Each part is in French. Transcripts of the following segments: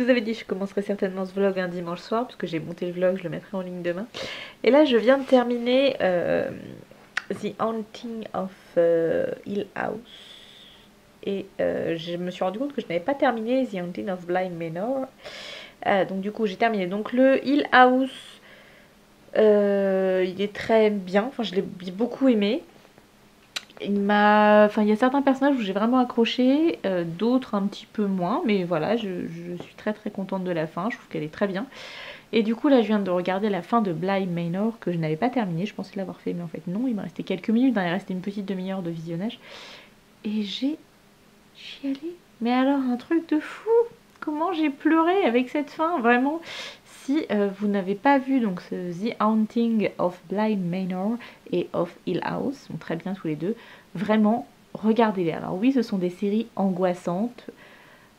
vous avais dit que je commencerai certainement ce vlog un dimanche soir, puisque j'ai monté le vlog, je le mettrai en ligne demain. Et là, je viens de terminer The Haunting of Hill House. Et je me suis rendu compte que je n'avais pas terminé The Haunting of Bly Manor. Donc du coup, j'ai terminé. Donc le Hill House, il est très bien. Enfin, je l'ai beaucoup aimé. Enfin, il y a certains personnages où j'ai vraiment accroché, d'autres un petit peu moins, mais voilà, je suis très très contente de la fin, je trouve qu'elle est très bien. Et du coup, là, je viens de regarder la fin de Bly Manor, que je n'avais pas terminé, je pensais l'avoir fait, mais en fait non, il me restait quelques minutes, hein, il restait une petite demi-heure de visionnage. Et j'ai chialé, mais alors un truc de fou. Comment j'ai pleuré avec cette fin, vraiment. Si vous n'avez pas vu donc The Haunting of Bly Manor et of Hill House, sont très bien tous les deux, vraiment regardez-les. Alors oui, ce sont des séries angoissantes.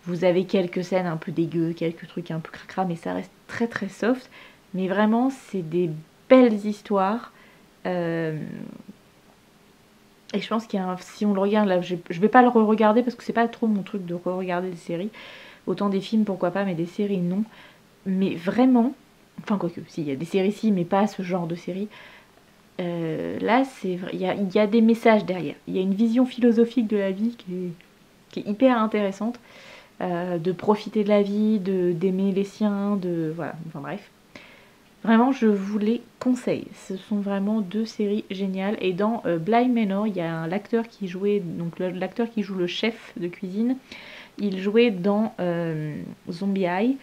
Vous avez quelques scènes un peu dégueu, quelques trucs un peu cracra, mais ça reste très très soft. Mais vraiment, c'est des belles histoires. Et je pense qu'il y a si on le regarde là, je vais pas le re-regarder parce que c'est pas trop mon truc de re-regarder des séries. Autant des films pourquoi pas, mais des séries non. Mais vraiment, enfin quoique, si, il y a des séries si, mais pas ce genre de série. Là, il y a des messages derrière. Il y a une vision philosophique de la vie qui est hyper intéressante. De profiter de la vie, d'aimer les siens, voilà, enfin bref. Vraiment, je vous les conseille. Ce sont vraiment deux séries géniales. Et dans Bly Manor, il y a l'acteur qui jouait, donc l'acteur qui joue le chef de cuisine. Il jouait dans Zombie Eye.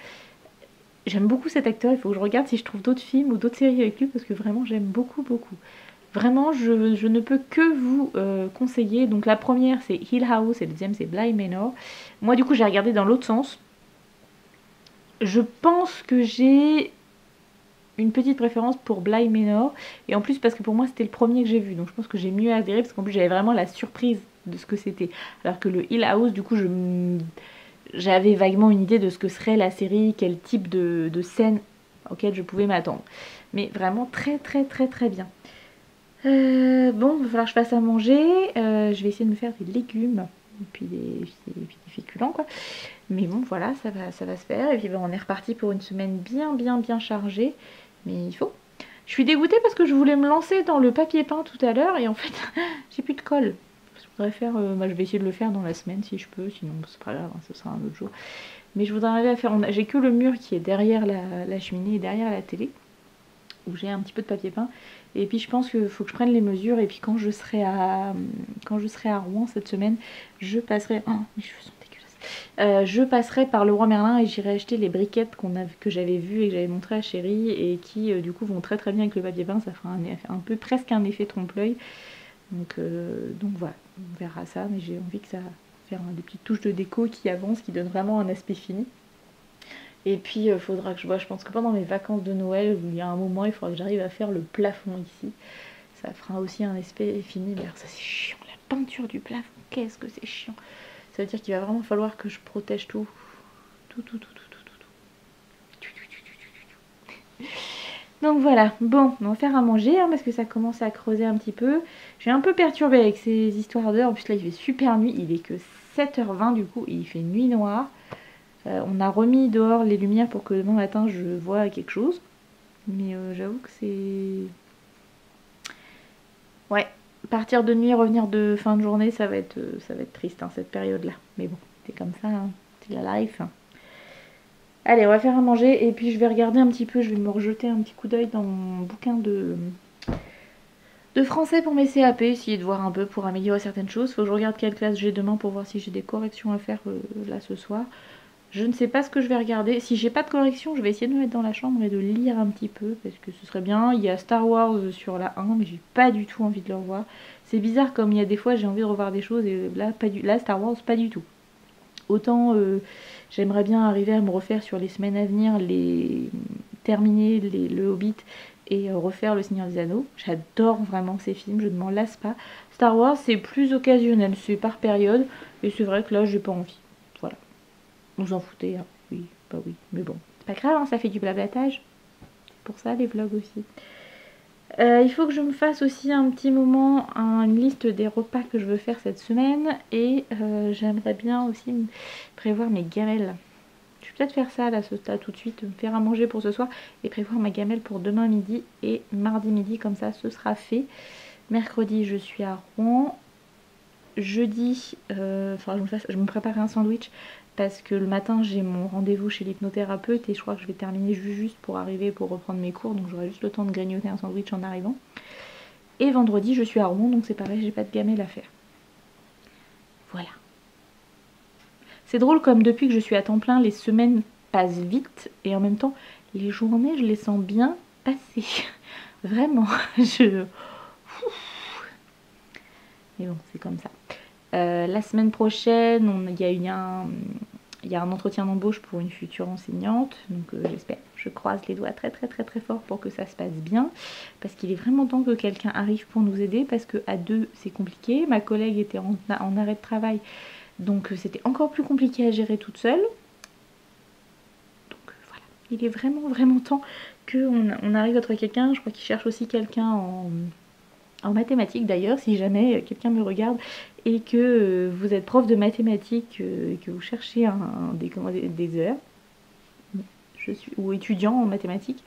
J'aime beaucoup cet acteur, il faut que je regarde si je trouve d'autres films ou d'autres séries avec lui parce que vraiment j'aime beaucoup beaucoup. Vraiment je ne peux que vous conseiller. Donc la première c'est Hill House et la deuxième c'est Bly Manor. Moi du coup j'ai regardé dans l'autre sens. Je pense que j'ai une petite préférence pour Bly Manor et en plus parce que pour moi c'était le premier que j'ai vu donc je pense que j'ai mieux adhéré parce qu'en plus j'avais vraiment la surprise de ce que c'était. Alors que le Hill House du coup j'avais vaguement une idée de ce que serait la série, quel type de scène auquel je pouvais m'attendre. Mais vraiment très très très très bien. Bon, il va falloir que je fasse à manger. Je vais essayer de me faire des légumes et puis des féculents quoi. Mais bon, voilà, ça va se faire. Et puis on est reparti pour une semaine bien bien bien chargée. Mais il faut. Je suis dégoûtée parce que je voulais me lancer dans le papier peint tout à l'heure et en fait j'ai plus de colle. Je voudrais faire, je vais essayer de le faire dans la semaine si je peux, sinon c'est pas grave, hein, ce sera un autre jour. Mais je voudrais arriver à faire. J'ai que le mur qui est derrière la cheminée et derrière la télé, où j'ai un petit peu de papier peint. Et puis je pense qu'il faut que je prenne les mesures. Et puis quand je serai à Rouen cette semaine, je passerai. Oh, mes cheveux sont dégueulasses. Je passerai par Leroy Merlin et j'irai acheter les briquettes que j'avais vues et que j'avais montré à Chérie et qui du coup vont très très bien avec le papier peint. Ça fera un peu presque un effet trompe-l'œil. Donc voilà, on verra ça. Mais j'ai envie que ça faire des petites touches de déco qui avancent, qui donnent vraiment un aspect fini. Et puis il faudra que je vois, je pense que pendant mes vacances de Noël, où il y a un moment, il faudra que j'arrive à faire le plafond ici. Ça fera aussi un aspect fini. Mais alors ça c'est chiant, la peinture du plafond, qu'est-ce que c'est chiant. Ça veut dire qu'il va vraiment falloir que je protège tout. Tout. Donc voilà, bon, on va faire à manger hein, parce que ça commence à creuser un petit peu. Je suis un peu perturbée avec ces histoires d'heures. En plus là il fait super nuit, il est que 7h20 du coup et il fait nuit noire. On a remis dehors les lumières pour que demain matin je vois quelque chose. Mais j'avoue que c'est... Ouais, partir de nuit, revenir de fin de journée, ça va être triste hein, cette période-là. Mais bon, c'est comme ça, hein, c'est la life. Allez, on va faire à manger et puis je vais regarder un petit peu, je vais me rejeter un petit coup d'œil dans mon bouquin de français pour mes CAP, essayer de voir un peu pour améliorer certaines choses. Faut que je regarde quelle classe j'ai demain pour voir si j'ai des corrections à faire là ce soir. Je ne sais pas ce que je vais regarder. Si j'ai pas de correction, je vais essayer de me mettre dans la chambre et de lire un petit peu parce que ce serait bien. Il y a Star Wars sur la 1, mais j'ai pas du tout envie de le revoir. C'est bizarre comme il y a des fois j'ai envie de revoir des choses et là Star Wars pas du tout. Autant j'aimerais bien arriver à me refaire sur les semaines à venir, terminer le Hobbit et refaire le Seigneur des Anneaux. J'adore vraiment ces films, je ne m'en lasse pas. Star Wars c'est plus occasionnel, c'est par période et c'est vrai que là j'ai pas envie. Voilà. Vous en foutez, hein. Oui, bah oui, mais bon. C'est pas grave, hein, ça fait du blablatage. C'est pour ça les vlogs aussi. Il faut que je me fasse aussi un petit moment, une liste des repas que je veux faire cette semaine. Et j'aimerais bien aussi prévoir mes gamelles. Je vais peut-être faire ça là, ce stade tout de suite, me faire à manger pour ce soir et prévoir ma gamelle pour demain midi et mardi midi, comme ça ce sera fait. Mercredi je suis à Rouen. Jeudi, je me prépare un sandwich parce que le matin j'ai mon rendez-vous chez l'hypnothérapeute et je crois que je vais terminer juste pour arriver pour reprendre mes cours, donc j'aurai juste le temps de grignoter un sandwich en arrivant. Et vendredi je suis à Rouen, donc c'est pareil, j'ai pas de gamelle à faire. Voilà. C'est drôle comme depuis que je suis à temps plein, les semaines passent vite et en même temps les journées je les sens bien passer. Vraiment, mais bon, c'est comme ça. La semaine prochaine, il y a un entretien d'embauche pour une future enseignante. Donc j'espère, je croise les doigts très fort pour que ça se passe bien. Parce qu'il est vraiment temps que quelqu'un arrive pour nous aider. Parce qu'à deux, c'est compliqué. Ma collègue était en arrêt de travail. Donc c'était encore plus compliqué à gérer toute seule. Donc voilà, il est vraiment temps qu'on arrive à trouver quelqu'un. Je crois qu'il cherche aussi quelqu'un en mathématiques d'ailleurs, si jamais quelqu'un me regarde et que vous êtes prof de mathématiques et que vous cherchez des heures, ou étudiant en mathématiques,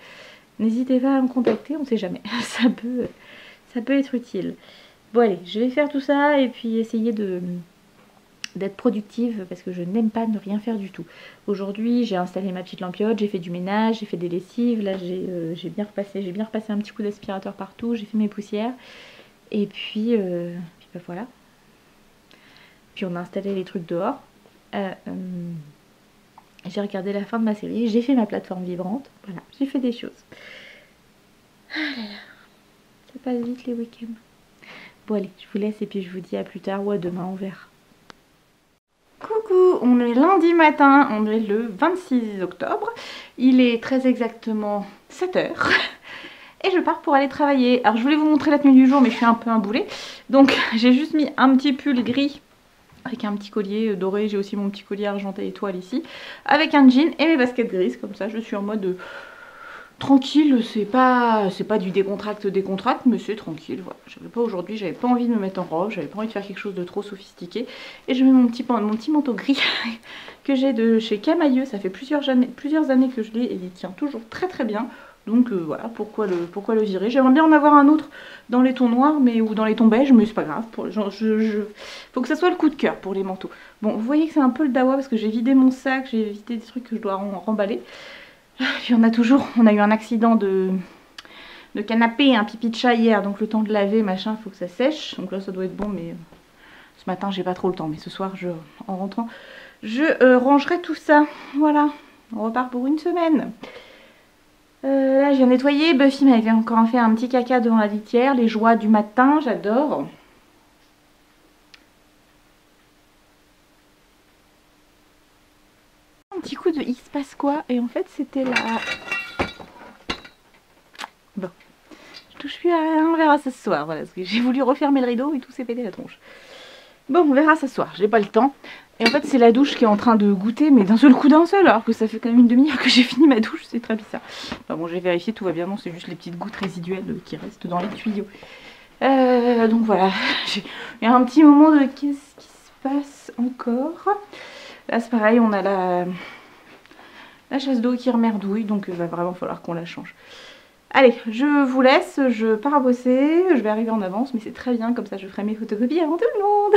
n'hésitez pas à me contacter, on ne sait jamais, ça peut être utile. Bon allez, je vais faire tout ça et puis essayer d'être productive parce que je n'aime pas ne rien faire du tout. Aujourd'hui j'ai installé ma petite lampiote, j'ai fait du ménage, j'ai fait des lessives, là j'ai bien repassé un petit coup d'aspirateur partout, j'ai fait mes poussières et puis ben voilà. Puis on a installé les trucs dehors. J'ai regardé la fin de ma série, j'ai fait ma plateforme vibrante, voilà, j'ai fait des choses. Ah là là, ça passe vite les week-ends. Bon allez, je vous laisse et puis je vous dis à plus tard ou à demain, on verra. Coucou, on est lundi matin, on est le 26 octobre, il est très exactement 7 h et je pars pour aller travailler. Alors je voulais vous montrer la tenue du jour mais je suis un peu imboulée, donc j'ai juste mis un petit pull gris avec un petit collier doré, j'ai aussi mon petit collier argenté étoile ici, avec un jean et mes baskets grises, comme ça je suis en mode tranquille, c'est pas du décontracte, mais c'est tranquille, voilà. J'avais pas envie de me mettre en robe, j'avais pas envie de faire quelque chose de trop sophistiqué. Et je mets mon petit manteau gris que j'ai de chez Camailleux, ça fait plusieurs années que je l'ai et il tient toujours très bien. Donc voilà, pourquoi le virer. J'aimerais bien en avoir un autre dans les tons noirs ou dans les tons beiges, mais c'est pas grave. Faut que ça soit le coup de cœur pour les manteaux. Bon, vous voyez que c'est un peu le dawa parce que j'ai vidé mon sac, j'ai vidé des trucs que je dois remballer. Puis on a eu un accident de canapé, un pipi de chat hier, donc le temps de laver, machin, faut que ça sèche. Donc là ça doit être bon, mais ce matin j'ai pas trop le temps. Mais ce soir, en rentrant, je rangerai tout ça. Voilà, on repart pour une semaine. Là je viens nettoyer, Buffy m'avait encore fait un petit caca devant la litière, les joies du matin, j'adore. Un petit coup de il se passe quoi, et en fait c'était la... Bon, je touche plus à rien, on verra ça ce soir, voilà, parce que j'ai voulu refermer le rideau et tout s'est pété la tronche. Bon, on verra ça ce soir, j'ai pas le temps. Et en fait c'est la douche qui est en train de goûter, mais d'un seul coup alors que ça fait quand même une demi-heure que j'ai fini ma douche, c'est très bizarre. Enfin, bon, j'ai vérifié, tout va bien, non, c'est juste les petites gouttes résiduelles qui restent dans les tuyaux. Donc voilà, il y a un petit moment de qu'est-ce qui se passe encore. Là c'est pareil, on a la chasse d'eau qui remerdouille, donc il va vraiment falloir qu'on la change. Allez, je vous laisse, je pars bosser, je vais arriver en avance, mais c'est très bien, comme ça je ferai mes photocopies avant tout le monde.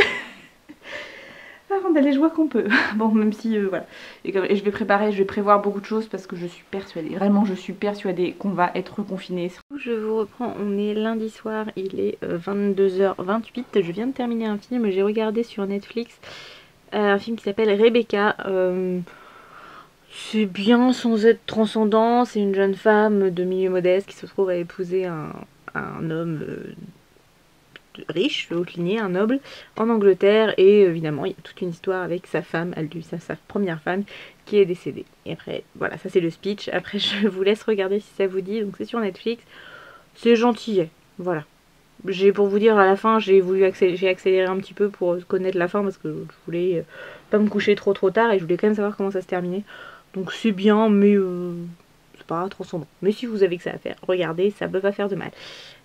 Avant d'aller, je vois qu'on peut. Bon, même si, voilà. Et je vais prévoir beaucoup de choses parce que je suis persuadée, vraiment je suis persuadée qu'on va être confinés. Je vous reprends, on est lundi soir, il est 22 h 28, je viens de terminer un film, j'ai regardé sur Netflix un film qui s'appelle Rebecca. C'est bien sans être transcendant, c'est une jeune femme de milieu modeste qui se trouve à épouser un homme riche, de haute lignée, un noble, en Angleterre, et évidemment il y a toute une histoire avec sa femme, sa première femme, qui est décédée. Et après, voilà, ça c'est le speech, après je vous laisse regarder si ça vous dit, donc c'est sur Netflix, c'est gentillet, voilà. Pour vous dire à la fin, j'ai accéléré un petit peu pour connaître la fin, parce que je voulais pas me coucher trop tard, et je voulais quand même savoir comment ça se terminait. Donc c'est bien, mais c'est pas transcendant. Mais si vous avez que ça à faire, regardez, ça peut pas faire de mal.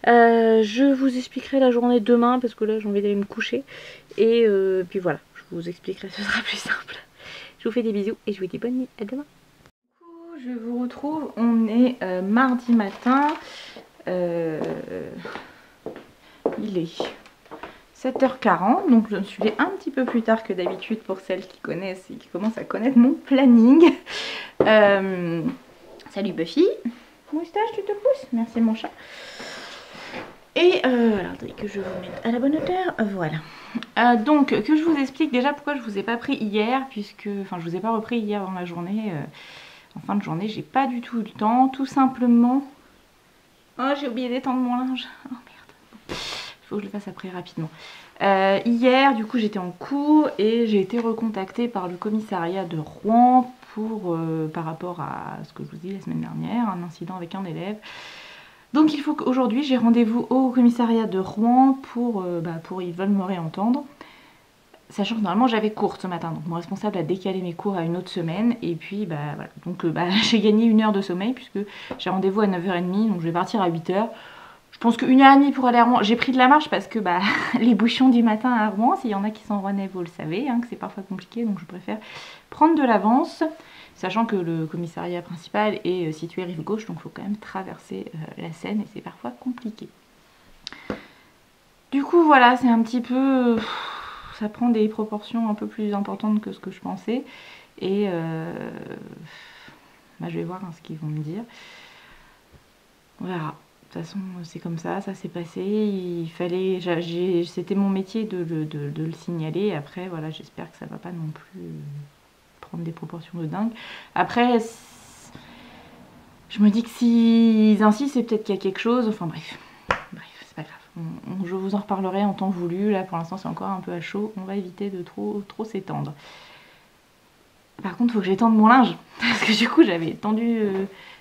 Je vous expliquerai la journée demain, parce que là j'ai envie d'aller me coucher. Et puis voilà, je vous expliquerai, ce sera plus simple. Je vous fais des bisous et je vous dis bonne nuit, à demain. Je vous retrouve, on est mardi matin, il est 7h40, donc je me suis levée un petit peu plus tard que d'habitude pour celles qui connaissent et qui commencent à connaître mon planning. Salut Buffy, moustache tu te pousses, merci mon chat. Et alors attendez que je vous mette à la bonne hauteur, voilà. Donc que je vous explique déjà pourquoi je vous ai pas pris hier, puisque, enfin je vous ai pas repris hier dans la journée, en fin de journée j'ai pas du tout eu le temps, tout simplement. Oh j'ai oublié d'étendre mon linge, oh merde, il faut que je le fasse après rapidement. Hier du coup j'étais en cours et j'ai été recontactée par le commissariat de Rouen pour, par rapport à ce que je vous dis la semaine dernière, un incident avec un élève. Donc il faut qu'aujourd'hui j'ai rendez-vous au commissariat de Rouen pour ils veulent me réentendre. Sachant que normalement j'avais cours ce matin, donc mon responsable a décalé mes cours à une autre semaine. Et puis voilà, donc j'ai gagné 1 heure de sommeil puisque j'ai rendez-vous à 9h30, donc je vais partir à 8h. Je pense que 1h30 pour aller à Rouen. J'ai pris de la marche parce que les bouchons du matin à Rouen, s'il y en a qui sont rouennais, vous le savez, hein, que c'est parfois compliqué, donc je préfère prendre de l'avance. Sachant que le commissariat principal est situé rive gauche, donc il faut quand même traverser la Seine et c'est parfois compliqué. Du coup voilà, c'est un petit peu... ça prend des proportions un peu plus importantes que ce que je pensais. Et je vais voir ce qu'ils vont me dire. On verra. De toute façon c'est comme ça s'est passé. Il fallait... c'était mon métier de le signaler. Après voilà, j'espère que ça va pas non plus... prendre des proportions de dingue. Après, je me dis que s'ils insistent, c'est peut-être qu'il y a quelque chose. Enfin bref, c'est pas grave. Je vous en reparlerai en temps voulu. Là, pour l'instant, c'est encore un peu à chaud. On va éviter de trop s'étendre. Par contre, il faut que j'étende mon linge. Parce que du coup, j'avais étendu...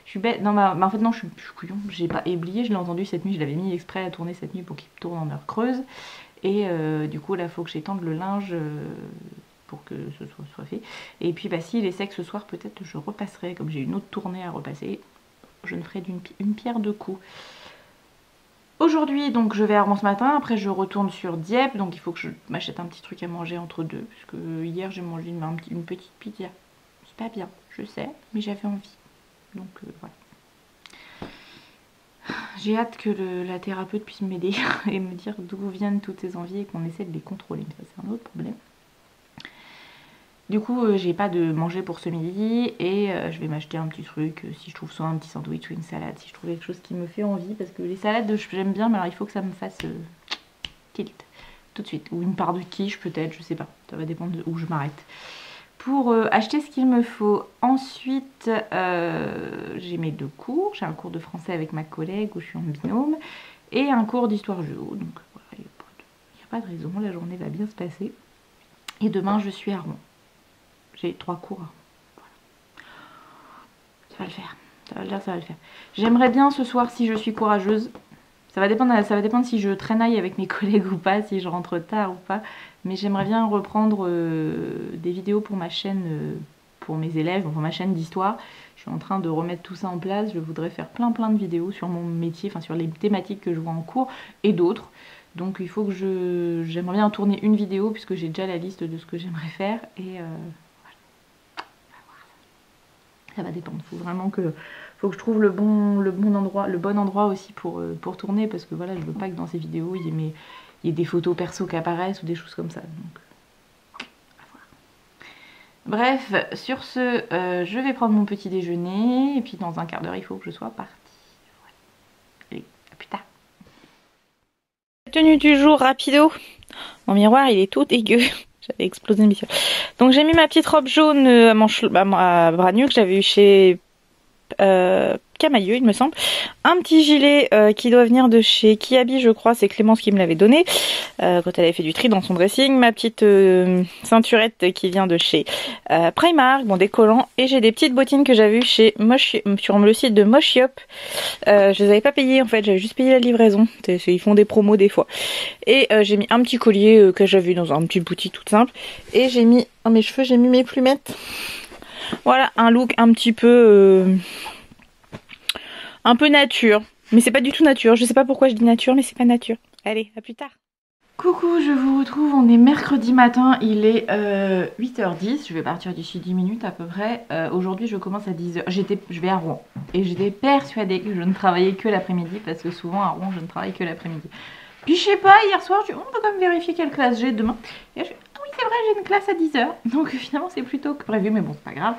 je suis bête. Non, en fait, non, je suis couillon. J'ai pas oublié. Je l'ai entendu cette nuit. Je l'avais mis exprès à tourner cette nuit pour qu'il tourne en heure creuse. Et du coup, là, il faut que j'étende le linge... pour que ce soit fait. Et puis s'il est sec ce soir, peut-être je repasserai, comme j'ai une autre tournée à repasser, je ne ferai une pierre deux coups. Aujourd'hui donc je vais à Rouen ce matin, après je retourne sur Dieppe, donc il faut que je m'achète un petit truc à manger entre deux, puisque hier j'ai mangé une petite pizza. C'est pas bien, je sais, mais j'avais envie. Donc voilà. J'ai hâte que la thérapeute puisse m'aider et me dire d'où viennent toutes ces envies et qu'on essaie de les contrôler. Mais ça c'est un autre problème. Du coup, j'ai pas de manger pour ce midi et je vais m'acheter un petit truc, si je trouve soit un petit sandwich ou une salade, si je trouve quelque chose qui me fait envie, parce que les salades j'aime bien, mais alors il faut que ça me fasse tilt tout de suite, ou une part de quiche peut-être, je sais pas, ça va dépendre de où je m'arrête. Pour acheter ce qu'il me faut, ensuite j'ai mes 2 cours, j'ai un cours de français avec ma collègue où je suis en binôme, et un cours d'histoire géo, donc voilà, il n'y a pas de raison, la journée va bien se passer. Et demain je suis à Rouen. J'ai 3 cours. Voilà. Ça va le faire. Ça va le faire, ça va le faire. J'aimerais bien ce soir, si je suis courageuse, ça va dépendre si je traînaille avec mes collègues ou pas, si je rentre tard ou pas. Mais j'aimerais bien reprendre des vidéos pour ma chaîne, pour mes élèves, pour ma chaîne d'histoire. Je suis en train de remettre tout ça en place. Je voudrais faire plein de vidéos sur mon métier, enfin sur les thématiques que je vois en cours et d'autres. Donc il faut que j'aimerais bien tourner une vidéo puisque j'ai déjà la liste de ce que j'aimerais faire. Et ça va dépendre, faut vraiment que je trouve le bon endroit aussi pour tourner, parce que voilà, je veux pas que dans ces vidéos il y ait des photos perso qui apparaissent ou des choses comme ça. Donc, à voir. Bref, sur ce, je vais prendre mon petit déjeuner et puis dans un quart d'heure il faut que je sois partie. Voilà. Allez, à plus tard. Tenue du jour rapido. Mon miroir il est tout dégueu. J'avais explosé une bitiole. Donc j'ai mis ma petite robe jaune à bras nus que j'avais eu chez Camailleux il me semble. Un petit gilet qui doit venir de chez Kiabi je crois, c'est Clémence qui me l'avait donné quand elle avait fait du tri dans son dressing. Ma petite ceinturette qui vient de chez Primark, bon des collants, et j'ai des petites bottines que j'avais eu chez sur le site de Mochiop. Je les avais pas payées en fait, j'avais juste payé la livraison, ils font des promos des fois. Et j'ai mis un petit collier que j'avais eu dans une petite boutique toute simple, et j'ai mis dans mes cheveux, j'ai mis mes plumettes. Voilà, un look un petit peu nature, mais c'est pas du tout nature. Je sais pas pourquoi je dis nature, mais c'est pas nature. Allez, à plus tard. Coucou, je vous retrouve, on est mercredi matin, il est 8h10, je vais partir d'ici 10 minutes à peu près. Aujourd'hui je commence à 10h, je vais à Rouen et j'étais persuadée que je ne travaillais que l'après-midi parce que souvent à Rouen je ne travaille que l'après-midi. Puis je sais pas, hier soir on peut quand même vérifier quelle classe j'ai demain. Et je fais, ah oui c'est vrai j'ai une classe à 10h, donc finalement c'est plutôt que prévu mais bon c'est pas grave.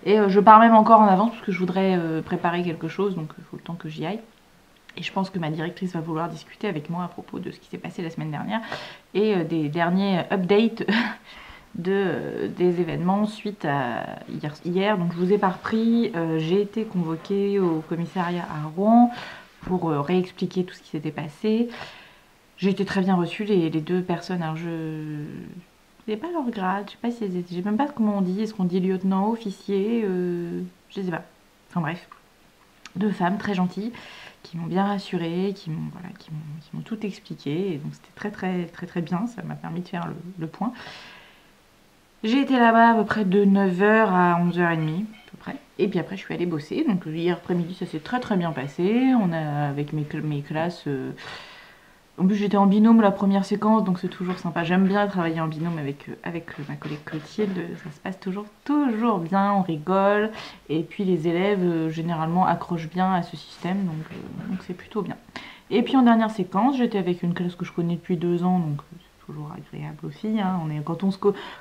Et je pars même encore en avance parce que je voudrais préparer quelque chose, donc il faut le temps que j'y aille. Et je pense que ma directrice va vouloir discuter avec moi à propos de ce qui s'est passé la semaine dernière et des derniers updates des événements suite à hier. Donc je vous ai pas repris, j'ai été convoquée au commissariat à Rouen pour réexpliquer tout ce qui s'était passé. J'ai été très bien reçue, les deux personnes. Alors je sais pas leur grade, je sais pas si elles étaient, je sais même pas comment on dit, est-ce qu'on dit lieutenant, officier, je sais pas. Enfin bref, deux femmes très gentilles qui m'ont bien rassurée, qui m'ont tout expliqué. Et donc c'était très bien, ça m'a permis de faire le point. J'ai été là-bas à peu près de 9h à 11h30 à peu près. Et puis après je suis allée bosser. Donc hier après-midi ça s'est très bien passé. On a avec mes classes... En plus j'étais en binôme la première séquence, donc c'est toujours sympa. J'aime bien travailler en binôme avec ma collègue Clotilde. Ça se passe toujours bien, on rigole. Et puis les élèves généralement accrochent bien à ce système, donc c'est plutôt bien. Et puis en dernière séquence, j'étais avec une classe que je connais depuis 2 ans, donc c'est toujours agréable aussi. Hein.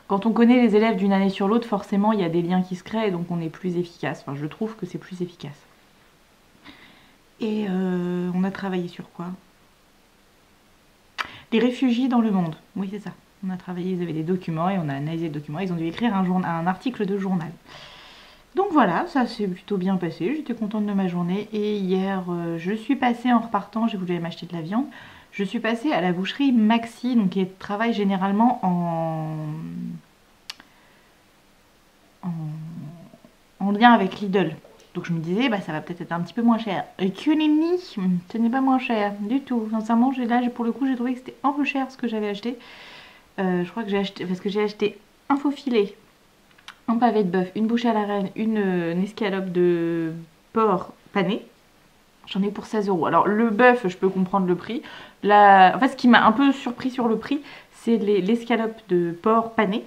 Quand on connaît les élèves d'une année sur l'autre, forcément il y a des liens qui se créent, donc on est plus efficace. Enfin je trouve que c'est plus efficace. Et on a travaillé sur quoi ? Les réfugiés dans le monde, oui c'est ça. On a travaillé, ils avaient des documents et on a analysé les documents. Ils ont dû écrire un article de journal. Donc voilà, ça s'est plutôt bien passé. J'étais contente de ma journée. Et hier, je suis passée en repartant, j'ai voulu aller m'acheter de la viande. Je suis passée à la boucherie Maxi, donc qui travaille généralement en lien avec Lidl. Donc je me disais, bah, ça va peut-être être un petit peu moins cher. Et que nenni, ce n'est pas moins cher du tout. Sincèrement, pour le coup, j'ai trouvé que c'était un peu cher ce que j'avais acheté. Je crois que j'ai acheté, parce que j'ai acheté un faux filet, un pavé de bœuf, une bouchée à la reine, une escalope de porc pané. J'en ai pour 16 €. Alors le bœuf, je peux comprendre le prix. En fait, ce qui m'a un peu surpris sur le prix, c'est l'escalope de porc pané,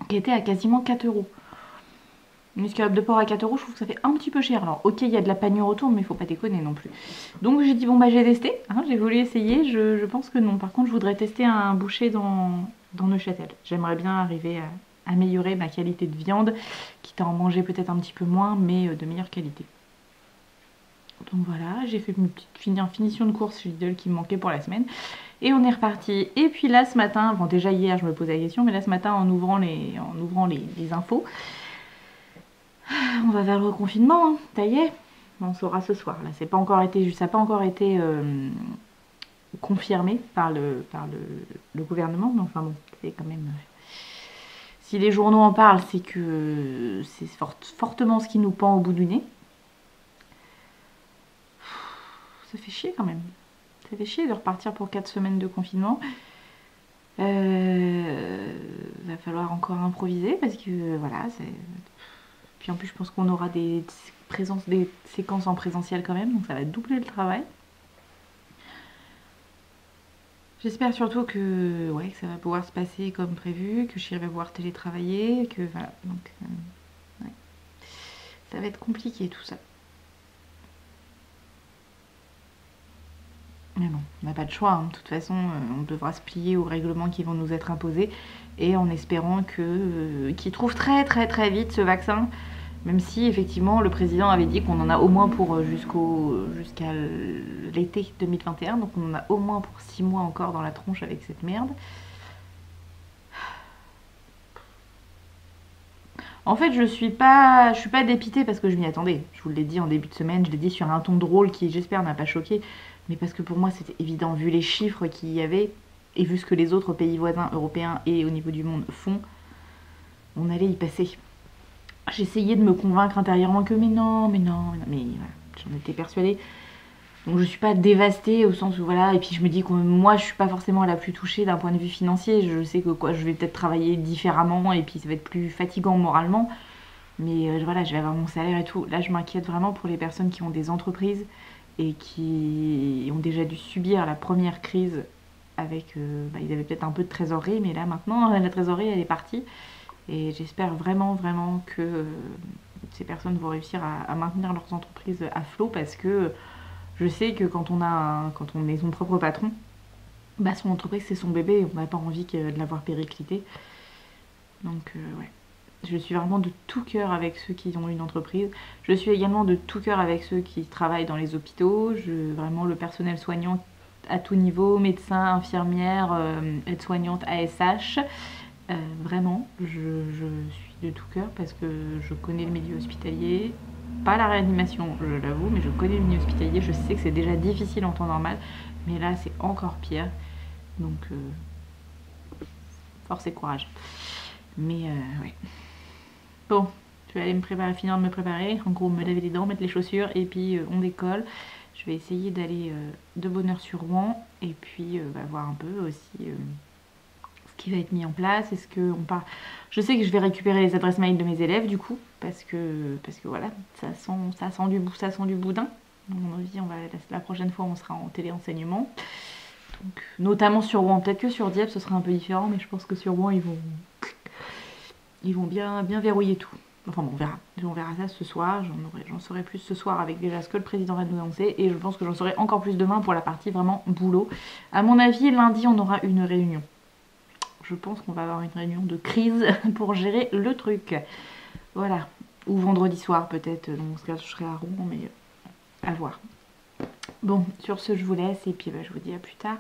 qui était à quasiment 4 €. Une escalope de porc à 4 €, je trouve que ça fait un petit peu cher. Alors ok, il y a de la panure autour, mais il faut pas déconner non plus. Donc j'ai dit, bon bah j'ai testé, hein, j'ai voulu essayer, je pense que non. Par contre, je voudrais tester un boucher dans Neuchâtel. J'aimerais bien arriver à améliorer ma qualité de viande, quitte à en manger peut-être un petit peu moins, mais de meilleure qualité. Donc voilà, j'ai fait une petite finition de course chez Lidl qui me manquait pour la semaine. Et on est reparti. Et puis là ce matin, bon déjà hier je me posais la question, mais là ce matin en ouvrant les infos, on va vers le reconfinement, hein. Ça y est, on saura ce soir. Là, ça n'a pas encore été confirmé par le gouvernement, mais enfin bon, c'est quand même. Si les journaux en parlent, c'est que c'est fortement ce qui nous pend au bout du nez. Ça fait chier quand même. Ça fait chier de repartir pour 4 semaines de confinement. Va falloir encore improviser parce que voilà, c'est. Puis en plus, je pense qu'on aura des séquences en présentiel quand même, donc ça va doubler le travail. J'espère surtout que ça va pouvoir se passer comme prévu, que Chérie va pouvoir télétravailler, que voilà. Donc, ouais. Ça va être compliqué tout ça. Mais bon, on n'a pas de choix. Hein. De toute façon, on devra se plier aux règlements qui vont nous être imposés et en espérant qu'ils trouvent très vite ce vaccin. Même si effectivement le président avait dit qu'on en a au moins pour jusqu'à l'été 2021, donc on en a au moins pour 6 mois encore dans la tronche avec cette merde. En fait, je suis pas dépitée parce que je m'y attendais. Je vous l'ai dit en début de semaine, je l'ai dit sur un ton drôle qui, j'espère, n'a pas choqué, mais parce que pour moi c'était évident vu les chiffres qu'il y avait et vu ce que les autres pays voisins européens et au niveau du monde font, on allait y passer. J'essayais de me convaincre intérieurement que mais voilà, j'en étais persuadée. Donc je suis pas dévastée au sens où voilà, et puis je me dis que moi je suis pas forcément la plus touchée d'un point de vue financier. Je sais que je vais peut-être travailler différemment et puis ça va être plus fatigant moralement. Mais voilà, je vais avoir mon salaire et tout. Là je m'inquiète vraiment pour les personnes qui ont des entreprises et qui ont déjà dû subir la première crise avec, ils avaient peut-être un peu de trésorerie, mais là maintenant la trésorerie elle est partie. Et j'espère vraiment que ces personnes vont réussir à maintenir leurs entreprises à flot, parce que je sais que quand on est son propre patron, bah son entreprise c'est son bébé et on n'a pas envie de l'avoir périclité. Donc ouais. Je suis vraiment de tout cœur avec ceux qui ont une entreprise. Je suis également de tout cœur avec ceux qui travaillent dans les hôpitaux. Vraiment le personnel soignant à tout niveau, médecins, infirmières, aides-soignantes, ASH. Vraiment, je suis de tout cœur parce que je connais le milieu hospitalier. Pas la réanimation, je l'avoue, mais je connais le milieu hospitalier. Je sais que c'est déjà difficile en temps normal, mais là c'est encore pire. Donc, force et courage. Mais ouais. Bon, je vais aller finir de me préparer. En gros, me laver les dents, mettre les chaussures et puis on décolle. Je vais essayer d'aller de bonne heure sur Rouen et puis voir un peu aussi ce qui va être mis en place. Est-ce que on part... Je sais que je vais récupérer les adresses mail de mes élèves du coup, parce que voilà, ça sent du boudin. À mon avis, la prochaine fois, on sera en téléenseignement. Donc, notamment sur Rouen, peut-être que sur Dieppe, ce sera un peu différent, mais je pense que sur Rouen, ils vont bien verrouiller tout. Enfin bon, on verra ça ce soir. J'en saurai plus ce soir avec déjà ce que le président va nous annoncer. Et je pense que j'en saurai encore plus demain pour la partie vraiment boulot. À mon avis, lundi, on aura une réunion. Je pense qu'on va avoir une réunion de crise pour gérer le truc. Voilà. Ou vendredi soir peut-être. Dans ce cas, je serai à Rouen, mais à voir. Bon, sur ce, je vous laisse. Et puis, je vous dis à plus tard.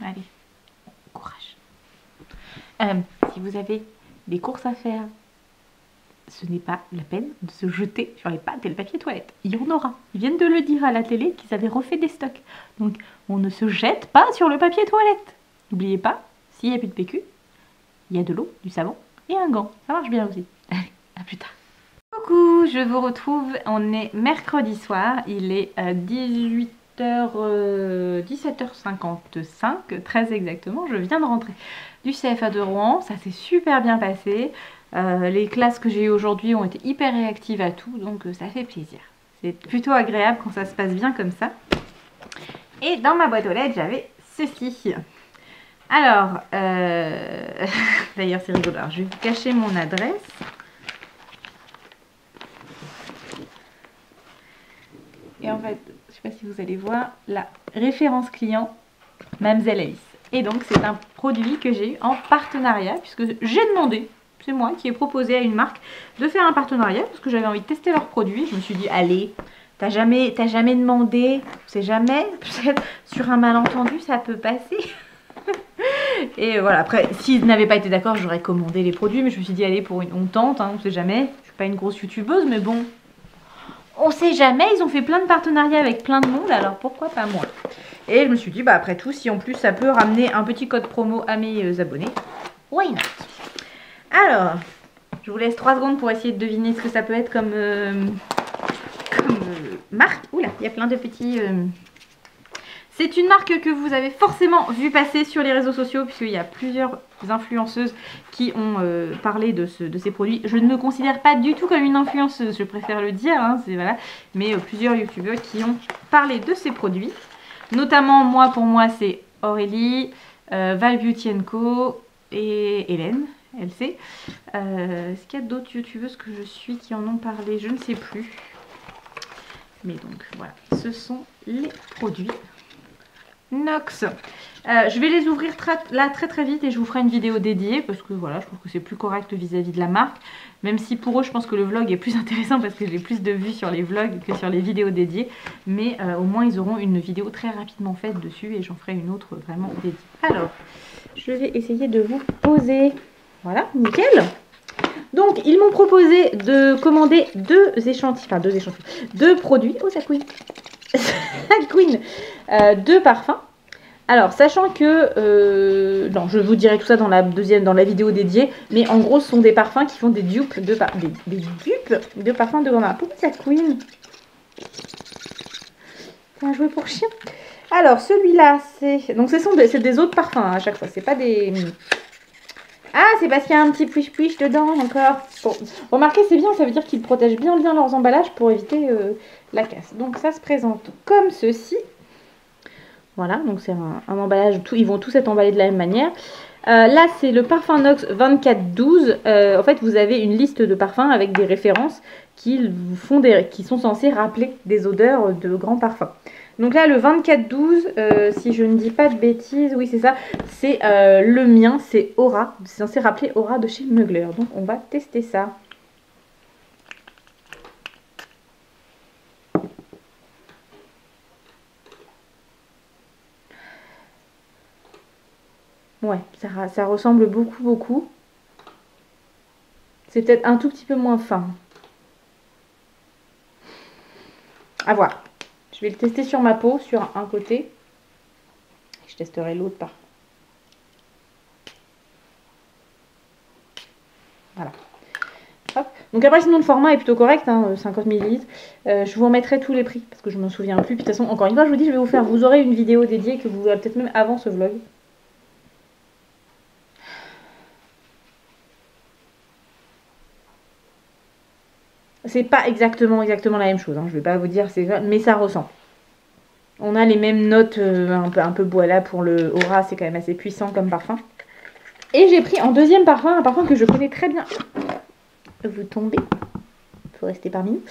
Allez, courage. Si vous avez des courses à faire, ce n'est pas la peine de se jeter sur les pâtes et le papier toilette. Il y en aura. Ils viennent de le dire à la télé qu'ils avaient refait des stocks. Donc, on ne se jette pas sur le papier toilette. N'oubliez pas, s'il n'y a plus de PQ, il y a de l'eau, du savon et un gant. Ça marche bien aussi. Allez, à plus tard. Coucou, je vous retrouve. On est mercredi soir. Il est 17h55, très exactement. Je viens de rentrer du CFA de Rouen. Ça s'est super bien passé. Les classes que j'ai eues aujourd'hui ont été hyper réactives à tout, donc ça fait plaisir. C'est plutôt agréable quand ça se passe bien comme ça. Et dans ma boîte aux lettres, j'avais ceci. Alors, d'ailleurs c'est rigolo. Alors, je vais vous cacher mon adresse. Et en fait, je ne sais pas si vous allez voir, la référence client Mamzelle Alice. Et donc c'est un produit que j'ai eu en partenariat, puisque j'ai demandé. C'est moi qui ai proposé à une marque de faire un partenariat parce que j'avais envie de tester leurs produits. Je me suis dit, allez, t'as jamais demandé, on sait jamais, peut-être sur un malentendu ça peut passer. Et voilà, après, s'ils n'avaient pas été d'accord, j'aurais commandé les produits, mais je me suis dit, allez, on tente, hein, on sait jamais. Je suis pas une grosse youtubeuse, mais bon, on sait jamais. Ils ont fait plein de partenariats avec plein de monde, alors pourquoi pas moi? Et je me suis dit, après tout, si en plus ça peut ramener un petit code promo à mes abonnés, why not? Alors, je vous laisse 3 secondes pour essayer de deviner ce que ça peut être comme marque. Oula, il y a plein de petits... C'est une marque que vous avez forcément vu passer sur les réseaux sociaux, puisqu'il y a plusieurs influenceuses qui ont parlé de ces produits. Je ne me considère pas du tout comme une influenceuse, je préfère le dire, hein, voilà. Mais plusieurs youtubeurs qui ont parlé de ces produits. Notamment, pour moi, c'est Aurélie, Val Beauty Co et Hélène. LC. Est-ce qu'il y a d'autres youtubeuses que je suis qui en ont parlé? Je ne sais plus. Mais donc voilà, ce sont les produits Nox. Je vais les ouvrir là très vite et je vous ferai une vidéo dédiée parce que voilà, je trouve que c'est plus correct vis-à-vis de la marque. Même si pour eux, je pense que le vlog est plus intéressant parce que j'ai plus de vues sur les vlogs que sur les vidéos dédiées. Mais au moins, ils auront une vidéo très rapidement faite dessus et j'en ferai une autre vraiment dédiée. Alors, je vais essayer de vous poser... Voilà, nickel. Donc, ils m'ont proposé de commander deux produits. Oh, ça couine. Ça couine. 2 parfums. Alors, sachant que... non, je vous dirai tout ça dans la vidéo dédiée. Mais en gros, ce sont des parfums qui font des dupes de parfums de grand marque. Pourquoi ça couine? C'est un jouet pour chien. Alors, celui-là, c'est... Donc, c'est des autres parfums hein, à chaque fois. C'est pas des... Ah, c'est parce qu'il y a un petit push-push dedans encore. Bon. Remarquez, c'est bien, ça veut dire qu'ils protègent bien leurs emballages pour éviter la casse. Donc ça se présente comme ceci. Voilà, donc c'est un emballage, ils vont tous être emballés de la même manière. Là, c'est le parfum Nox 2412. En fait, vous avez une liste de parfums avec des références qui sont censées rappeler des odeurs de grands parfums. Donc là, le 2412, si je ne dis pas de bêtises, oui, c'est ça. C'est le mien, c'est Aura. C'est censé rappeler Aura de chez Mugler. Donc, on va tester ça. Ouais, ça ressemble beaucoup. C'est peut-être un tout petit peu moins fin. À voir. Je vais le tester sur ma peau, sur un côté. Je testerai l'autre par. Voilà. Hop. Donc après, sinon, le format est plutôt correct, hein, 50 ml. Je vous remettrai tous les prix, parce que je ne me souviens plus. Puis de toute façon, encore une fois, je vous dis, vous aurez une vidéo dédiée que vous verrez peut-être même avant ce vlog. C'est pas exactement la même chose, hein, je vais pas vous dire, mais ça ressemble. On a les mêmes notes, un peu voilà pour le Aura, c'est quand même assez puissant comme parfum. Et j'ai pris en deuxième parfum, un parfum que je connais très bien. Vous tombez, il faut rester parmi nous.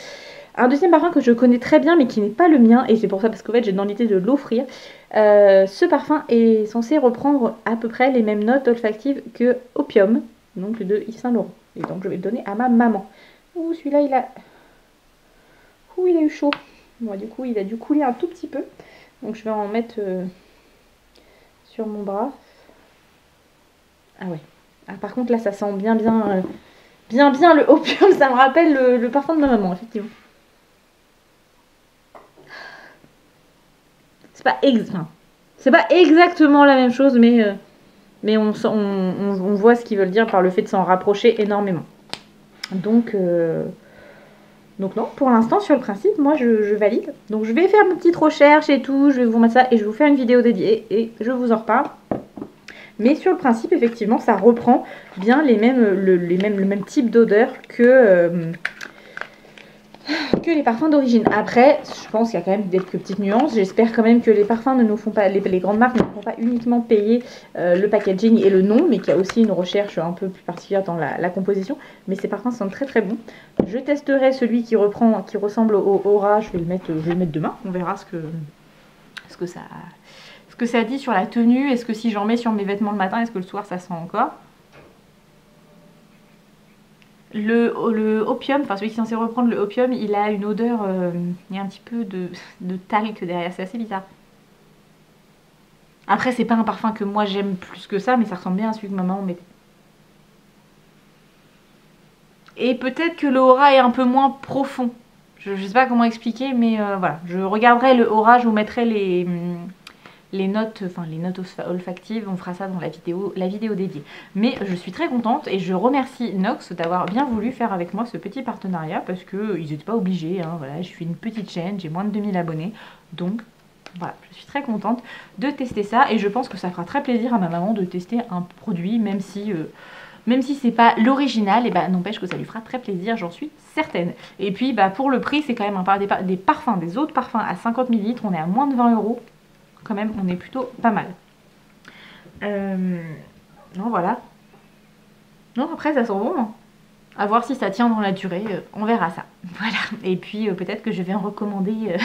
Un deuxième parfum que je connais très bien mais qui n'est pas le mien, et c'est pour ça parce qu'en fait j'ai dans l'idée de l'offrir. Ce parfum est censé reprendre à peu près les mêmes notes olfactives que Opium, donc de Yves Saint Laurent. Et donc je vais le donner à ma maman. Ouh, celui-là il a... Ouh, il a eu chaud. Bon, du coup il a dû couler un tout petit peu. Donc je vais en mettre sur mon bras. Ah ouais. Ah, par contre là ça sent bien le Opium, ça me rappelle le parfum de ma maman, effectivement. C'est pas exactement la même chose, mais on voit ce qu'ils veulent dire par le fait de s'en rapprocher énormément. Donc non, pour l'instant, sur le principe, moi je valide. Donc je vais faire ma petite recherche et tout, je vais vous mettre ça et je vais vous faire une vidéo dédiée et je vous en reparle. Mais sur le principe, effectivement, ça reprend bien le même type d'odeur que les parfums d'origine. Après, je pense qu'il y a quand même quelques petites nuances. J'espère quand même que les parfums ne nous font pas, les grandes marques ne nous font pas uniquement payer le packaging et le nom, mais qu'il y a aussi une recherche un peu plus particulière dans la composition. Mais ces parfums sont très bons. Je testerai celui qui ressemble au Aura. Je vais le mettre demain. On verra ce que ça dit sur la tenue. Est-ce que si j'en mets sur mes vêtements le matin, est-ce que le soir ça sent encore? Le Opium, enfin celui qui est censé reprendre le Opium, il a une odeur, il y a un petit peu de talc derrière, c'est assez bizarre. Après, c'est pas un parfum que moi j'aime plus que ça, mais ça ressemble bien à celui que maman mettait. Et peut-être que le Aura est un peu moins profond. Je sais pas comment expliquer, mais voilà. Je regarderai le Aura, je vous mettrai les notes olfactives, on fera ça dans la vidéo dédiée. Mais je suis très contente et je remercie Nox d'avoir bien voulu faire avec moi ce petit partenariat parce qu'ils n'étaient pas obligés, hein, voilà, je suis une petite chaîne, j'ai moins de 2000 abonnés, donc voilà, je suis très contente de tester ça et je pense que ça fera très plaisir à ma maman de tester un produit, même si c'est pas l'original, et bah n'empêche que ça lui fera très plaisir, j'en suis certaine. Et puis bah pour le prix, c'est quand même des parfums, des autres parfums à 50 ml, on est à moins de 20 €. Quand même, on est plutôt pas mal. Non, voilà. Non, après, ça sent bon. Hein. À voir si ça tient dans la durée. On verra ça. Voilà. Et puis, peut-être que je vais en recommander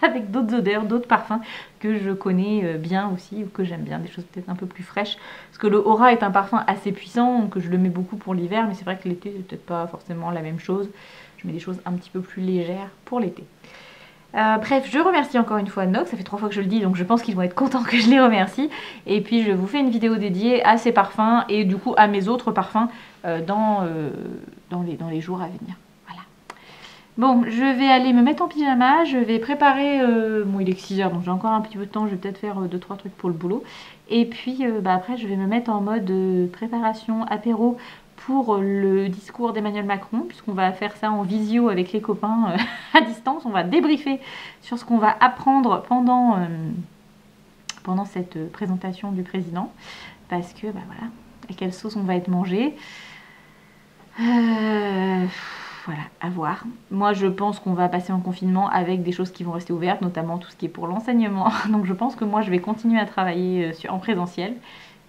avec d'autres odeurs, d'autres parfums que je connais bien aussi ou que j'aime bien. Des choses peut-être un peu plus fraîches. Parce que le Aura est un parfum assez puissant, donc je le mets beaucoup pour l'hiver. Mais c'est vrai que l'été, c'est peut-être pas forcément la même chose. Je mets des choses un petit peu plus légères pour l'été. Bref, je remercie encore une fois Nox, ça fait 3 fois que je le dis, donc je pense qu'ils vont être contents que je les remercie. Et puis je vous fais une vidéo dédiée à ces parfums et du coup à mes autres parfums dans les jours à venir. Voilà. Bon, je vais aller me mettre en pyjama, je vais préparer... bon, il est 6h, donc j'ai encore un petit peu de temps, je vais peut-être faire 2-3 trucs pour le boulot. Et puis après, je vais me mettre en mode préparation apéro pour le discours d'Emmanuel Macron, puisqu'on va faire ça en visio avec les copains à distance. On va débriefer sur ce qu'on va apprendre pendant cette présentation du président, parce que, bah voilà, à quelle sauce on va être mangé. voilà, à voir. Moi je pense qu'on va passer en confinement avec des choses qui vont rester ouvertes, notamment tout ce qui est pour l'enseignement. Donc je pense que moi je vais continuer à travailler en présentiel.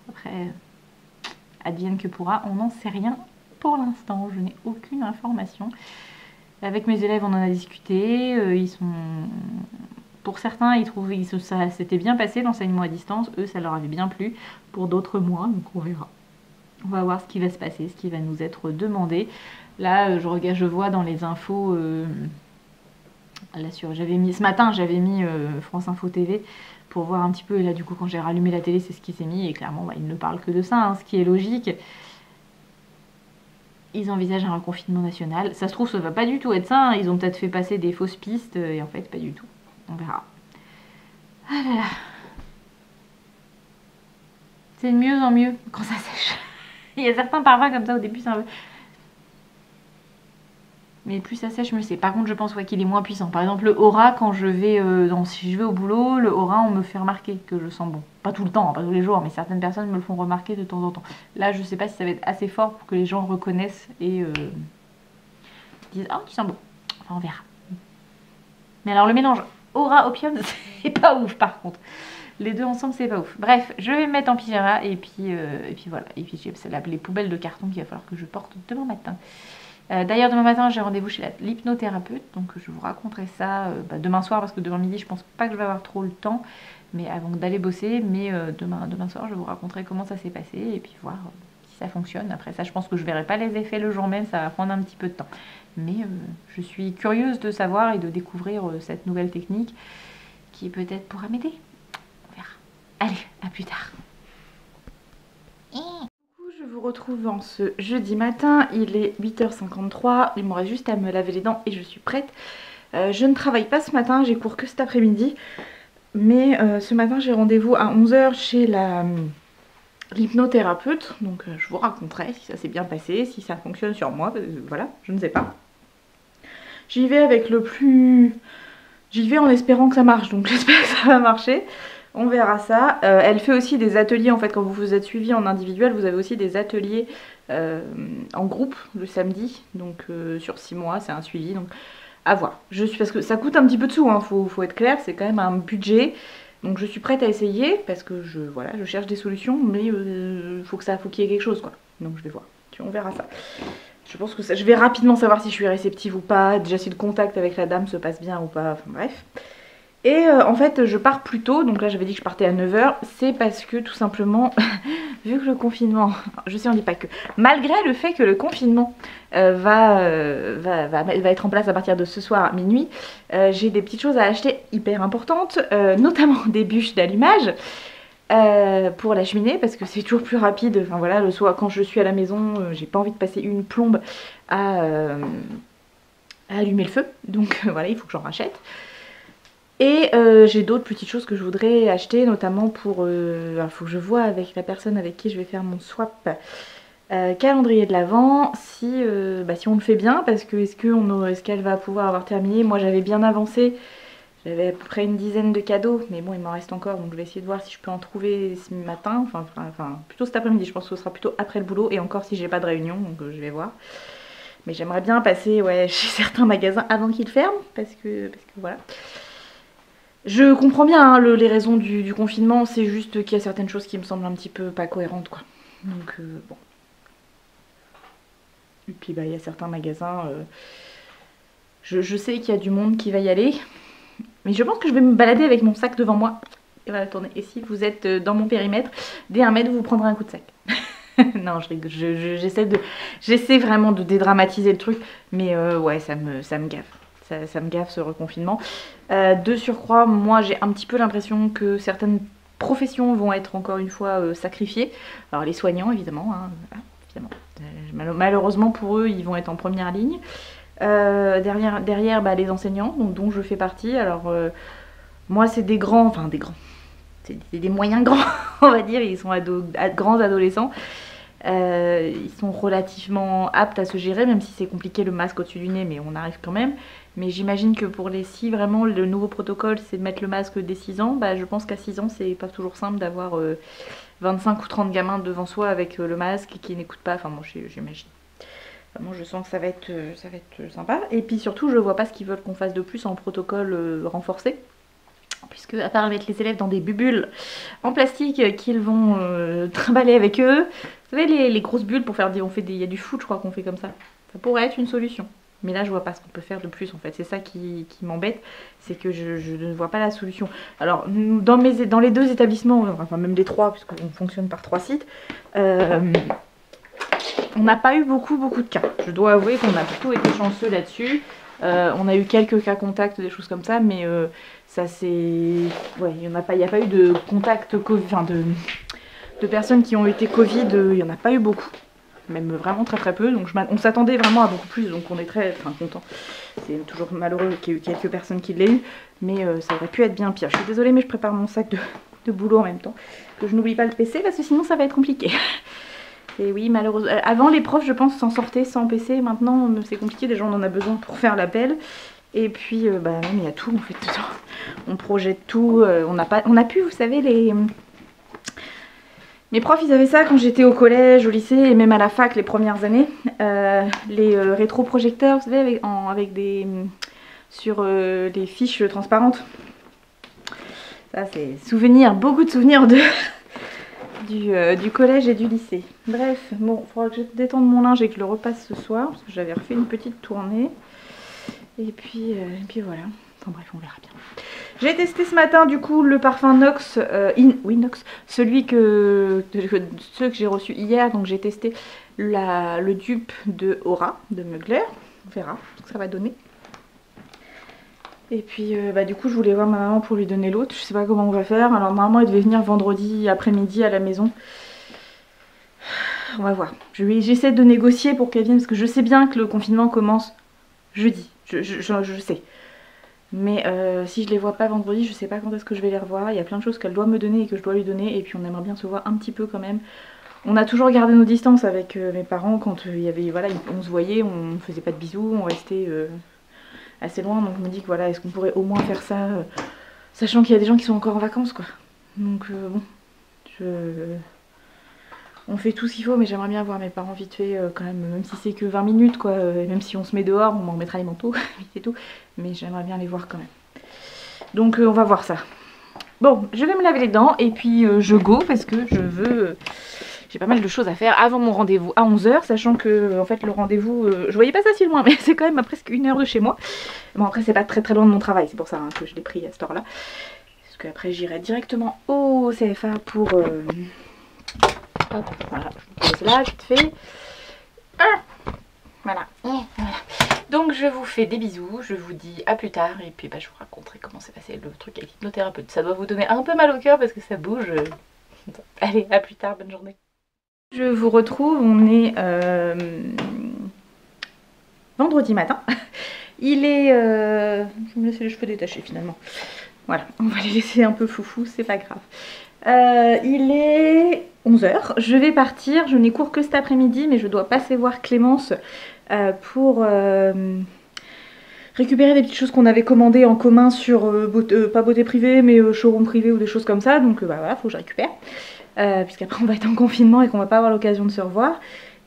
Après, advienne que pourra, on n'en sait rien pour l'instant, je n'ai aucune information. Avec mes élèves on en a discuté, ils sont... Pour certains, ils trouvent que ça s'était bien passé l'enseignement à distance, eux ça leur avait bien plu, pour d'autres moins, donc on verra. On va voir ce qui va se passer, ce qui va nous être demandé. Là, je vois dans les infos, là ce matin j'avais mis France Info TV pour voir un petit peu, et là du coup quand j'ai rallumé la télé c'est ce qui s'est mis, et clairement bah, ils ne parlent que de ça, hein, ce qui est logique. Ils envisagent un reconfinement national, ça se trouve ça va pas du tout être ça, hein. Ils ont peut-être fait passer des fausses pistes, et en fait pas du tout, on verra. Ah là là. C'est de mieux en mieux quand ça sèche. Il y a certains parfums comme ça au début c'est un peu... Mais plus ça sèche, mieux c'est. Par contre, je pense qu'il est moins puissant. Par exemple, le Aura, quand je vais si je vais au boulot, le Aura, on me fait remarquer que je sens bon. Pas tout le temps, hein, pas tous les jours, mais certaines personnes me le font remarquer de temps en temps. Là, je sais pas si ça va être assez fort pour que les gens reconnaissent et disent ah, tu sens bon. Enfin, on verra. Mais alors, le mélange Aura Opium, c'est pas ouf par contre. Les deux ensemble, c'est pas ouf. Bref, je vais me mettre en pyjama et puis voilà. Et puis, j'ai les poubelles de carton qu'il va falloir que je porte demain matin. D'ailleurs demain matin j'ai rendez-vous chez l'hypnothérapeute, donc je vous raconterai ça demain soir, parce que demain midi je pense pas que je vais avoir trop le temps, mais avant d'aller bosser, mais demain soir je vous raconterai comment ça s'est passé et puis voir si ça fonctionne. Après ça je pense que je verrai pas les effets le jour même, ça va prendre un petit peu de temps, mais je suis curieuse de savoir et de découvrir cette nouvelle technique qui peut-être pourra m'aider. On verra. Allez, à plus tard. Je vous retrouve en ce jeudi matin, il est 8h53, il me reste juste à me laver les dents et je suis prête. Je ne travaille pas ce matin, j'ai cours que cet après-midi, mais ce matin j'ai rendez-vous à 11h chez l'hypnothérapeute, donc je vous raconterai si ça s'est bien passé, si ça fonctionne sur moi, voilà, je ne sais pas. J'y vais avec j'y vais en espérant que ça marche, donc j'espère que ça va marcher. On verra ça. Elle fait aussi des ateliers, en fait, quand vous êtes suivi en individuel, vous avez aussi des ateliers en groupe le samedi, donc sur 6 mois, c'est un suivi, donc à voir. Parce que ça coûte un petit peu de sous, hein, faut être clair, c'est quand même un budget, donc je suis prête à essayer, parce que je cherche des solutions, mais faut qu'il y ait quelque chose, quoi. Donc je vais voir, on verra ça. Je pense que je vais rapidement savoir si je suis réceptive ou pas, déjà si le contact avec la dame se passe bien ou pas, enfin bref. Et en fait je pars plus tôt, donc là j'avais dit que je partais à 9h, c'est parce que tout simplement, vu que le confinement, je sais on dit pas que, malgré le fait que le confinement va être en place à partir de ce soir à minuit, j'ai des petites choses à acheter hyper importantes, notamment des bûches d'allumage pour la cheminée, parce que c'est toujours plus rapide, enfin voilà, le soir quand je suis à la maison, j'ai pas envie de passer une plombe à allumer le feu, donc voilà, il faut que j'en rachète. Et j'ai d'autres petites choses que je voudrais acheter, notamment pour... il faut que je vois avec la personne avec qui je vais faire mon swap calendrier de l'Avent, si on le fait bien, parce que est-ce qu'elle va pouvoir avoir terminé. Moi j'avais bien avancé, j'avais à peu près une dizaine de cadeaux, mais bon il m'en reste encore, donc je vais essayer de voir si je peux en trouver ce matin, enfin plutôt cet après-midi, je pense que ce sera plutôt après le boulot, et encore si j'ai pas de réunion, donc je vais voir. Mais j'aimerais bien passer chez certains magasins avant qu'ils ferment, parce que voilà. Je comprends bien hein, les raisons du confinement, c'est juste qu'il y a certaines choses qui me semblent un petit peu pas cohérentes, quoi. Donc bon. Et puis il y a certains magasins, je sais qu'il y a du monde qui va y aller, mais je pense que je vais me balader avec mon sac devant moi. Et voilà, tourner. Et si vous êtes dans mon périmètre, dès 1 mètre vous prendrez un coup de sac. Non, je rigole, j'essaie vraiment de dédramatiser le truc, mais ouais, ça me gave. Ça me gaffe ce reconfinement. De surcroît, moi j'ai un petit peu l'impression que certaines professions vont être encore une fois sacrifiées. Alors les soignants évidemment, hein, voilà, évidemment. Malheureusement pour eux, ils vont être en première ligne. Derrière les enseignants, dont je fais partie. Alors moi c'est des grands, c'est des moyens grands on va dire, ils sont grands adolescents. Ils sont relativement aptes à se gérer, même si c'est compliqué le masque au-dessus du nez, mais on arrive quand même. Mais j'imagine que pour si vraiment le nouveau protocole c'est de mettre le masque dès 6 ans, je pense qu'à 6 ans c'est pas toujours simple d'avoir 25 ou 30 gamins devant soi avec le masque qui n'écoutent pas, enfin bon j'imagine. Vraiment, je sens que ça va être sympa. Et puis surtout, je vois pas ce qu'ils veulent qu'on fasse de plus en protocole renforcé. Puisque à part mettre les élèves dans des bulles en plastique qu'ils vont trimballer avec eux. Vous savez les grosses bulles pour faire il y a du foot je crois qu'on fait comme ça. Ça pourrait être une solution. Mais là je vois pas ce qu'on peut faire de plus en fait. C'est ça qui m'embête. C'est que je ne vois pas la solution. Alors dans les 2 établissements, enfin même les 3 puisqu'on fonctionne par 3 sites. On n'a pas eu beaucoup de cas. Je dois avouer qu'on a plutôt été chanceux là-dessus. On a eu quelques cas contacts, des choses comme ça, mais ça c'est... Ouais, il n'y a pas eu de contact Covid, enfin de personnes qui ont été Covid, il n'y en a pas eu beaucoup. Même vraiment très peu, donc on s'attendait vraiment à beaucoup plus, donc on est très contents. C'est toujours malheureux qu'il y ait eu quelques personnes qui l'aient eu, mais ça aurait pu être bien pire. Je suis désolée, mais je prépare mon sac de boulot en même temps, que je n'oublie pas le PC, parce que sinon ça va être compliqué. Et oui, malheureusement. Avant, les profs, je pense, s'en sortaient sans PC. Maintenant, c'est compliqué. Déjà, on en a besoin pour faire l'appel. Et puis, bah, même, il y a tout, en fait, dedans. On projette tout. On a pu, vous savez, mes profs, ils avaient ça quand j'étais au collège, au lycée, et même à la fac, les premières années. Les rétroprojecteurs, vous savez, avec des... sur des fiches transparentes. Ça, c'est beaucoup de souvenirs du collège et du lycée. Bref, bon, il faudra que je détende mon linge et que je le repasse ce soir, parce que j'avais refait une petite tournée. Et puis voilà. Enfin bref, on verra bien. J'ai testé ce matin du coup le parfum Nox, Nox, ceux que j'ai reçus hier. Donc j'ai testé le dupe de Aura de Mugler. On verra ce que ça va donner. Et puis du coup je voulais voir ma maman pour lui donner l'autre. Je sais pas comment on va faire. Alors maman elle devait venir vendredi après-midi à la maison. On va voir. J'essaie de négocier pour qu'elle vienne parce que je sais bien que le confinement commence jeudi. Je sais. Mais si je les vois pas vendredi, je sais pas quand est-ce que je vais les revoir. Il y a plein de choses qu'elle doit me donner et que je dois lui donner. Et puis on aimerait bien se voir un petit peu quand même. On a toujours gardé nos distances avec mes parents quand il y avait, voilà, on se voyait, on ne faisait pas de bisous, on restait assez loin. Donc je me dis que voilà, est-ce qu'on pourrait au moins faire ça, sachant qu'il y a des gens qui sont encore en vacances quoi. Donc bon, on fait tout ce qu'il faut, mais j'aimerais bien voir mes parents vite fait quand même si c'est que 20 minutes quoi. Même si on se met dehors, on m'en remettra les manteaux, et tout. Mais j'aimerais bien les voir quand même. Donc on va voir ça. Bon, je vais me laver les dents et puis je go parce que je veux... j'ai pas mal de choses à faire avant mon rendez-vous à 11 h, sachant que en fait le rendez-vous, je voyais pas ça si loin, mais c'est quand même à presque 1 heure de chez moi. Bon après c'est pas très loin de mon travail, c'est pour ça hein, que je l'ai pris à cette heure-là. Parce que après j'irai directement au CFA pour... hop, voilà, je vous pose là, vite fait. Voilà. Donc je vous fais des bisous, je vous dis à plus tard et puis je vous raconterai comment s'est passé le truc avec l'hypnothérapeute. Ça doit vous donner un peu mal au cœur parce que ça bouge. Allez, à plus tard, bonne journée. Je vous retrouve, on est vendredi matin. Il est... je vais me laisser les cheveux détachés finalement. Voilà, on va les laisser un peu foufou, c'est pas grave. Il est 11 h, je vais partir, je n'ai cours que cet après-midi mais je dois passer voir Clémence pour récupérer des petites choses qu'on avait commandées en commun sur, pas beauté privée mais showroom privé ou des choses comme ça, donc voilà, faut que je récupère, puisqu'après on va être en confinement et qu'on va pas avoir l'occasion de se revoir.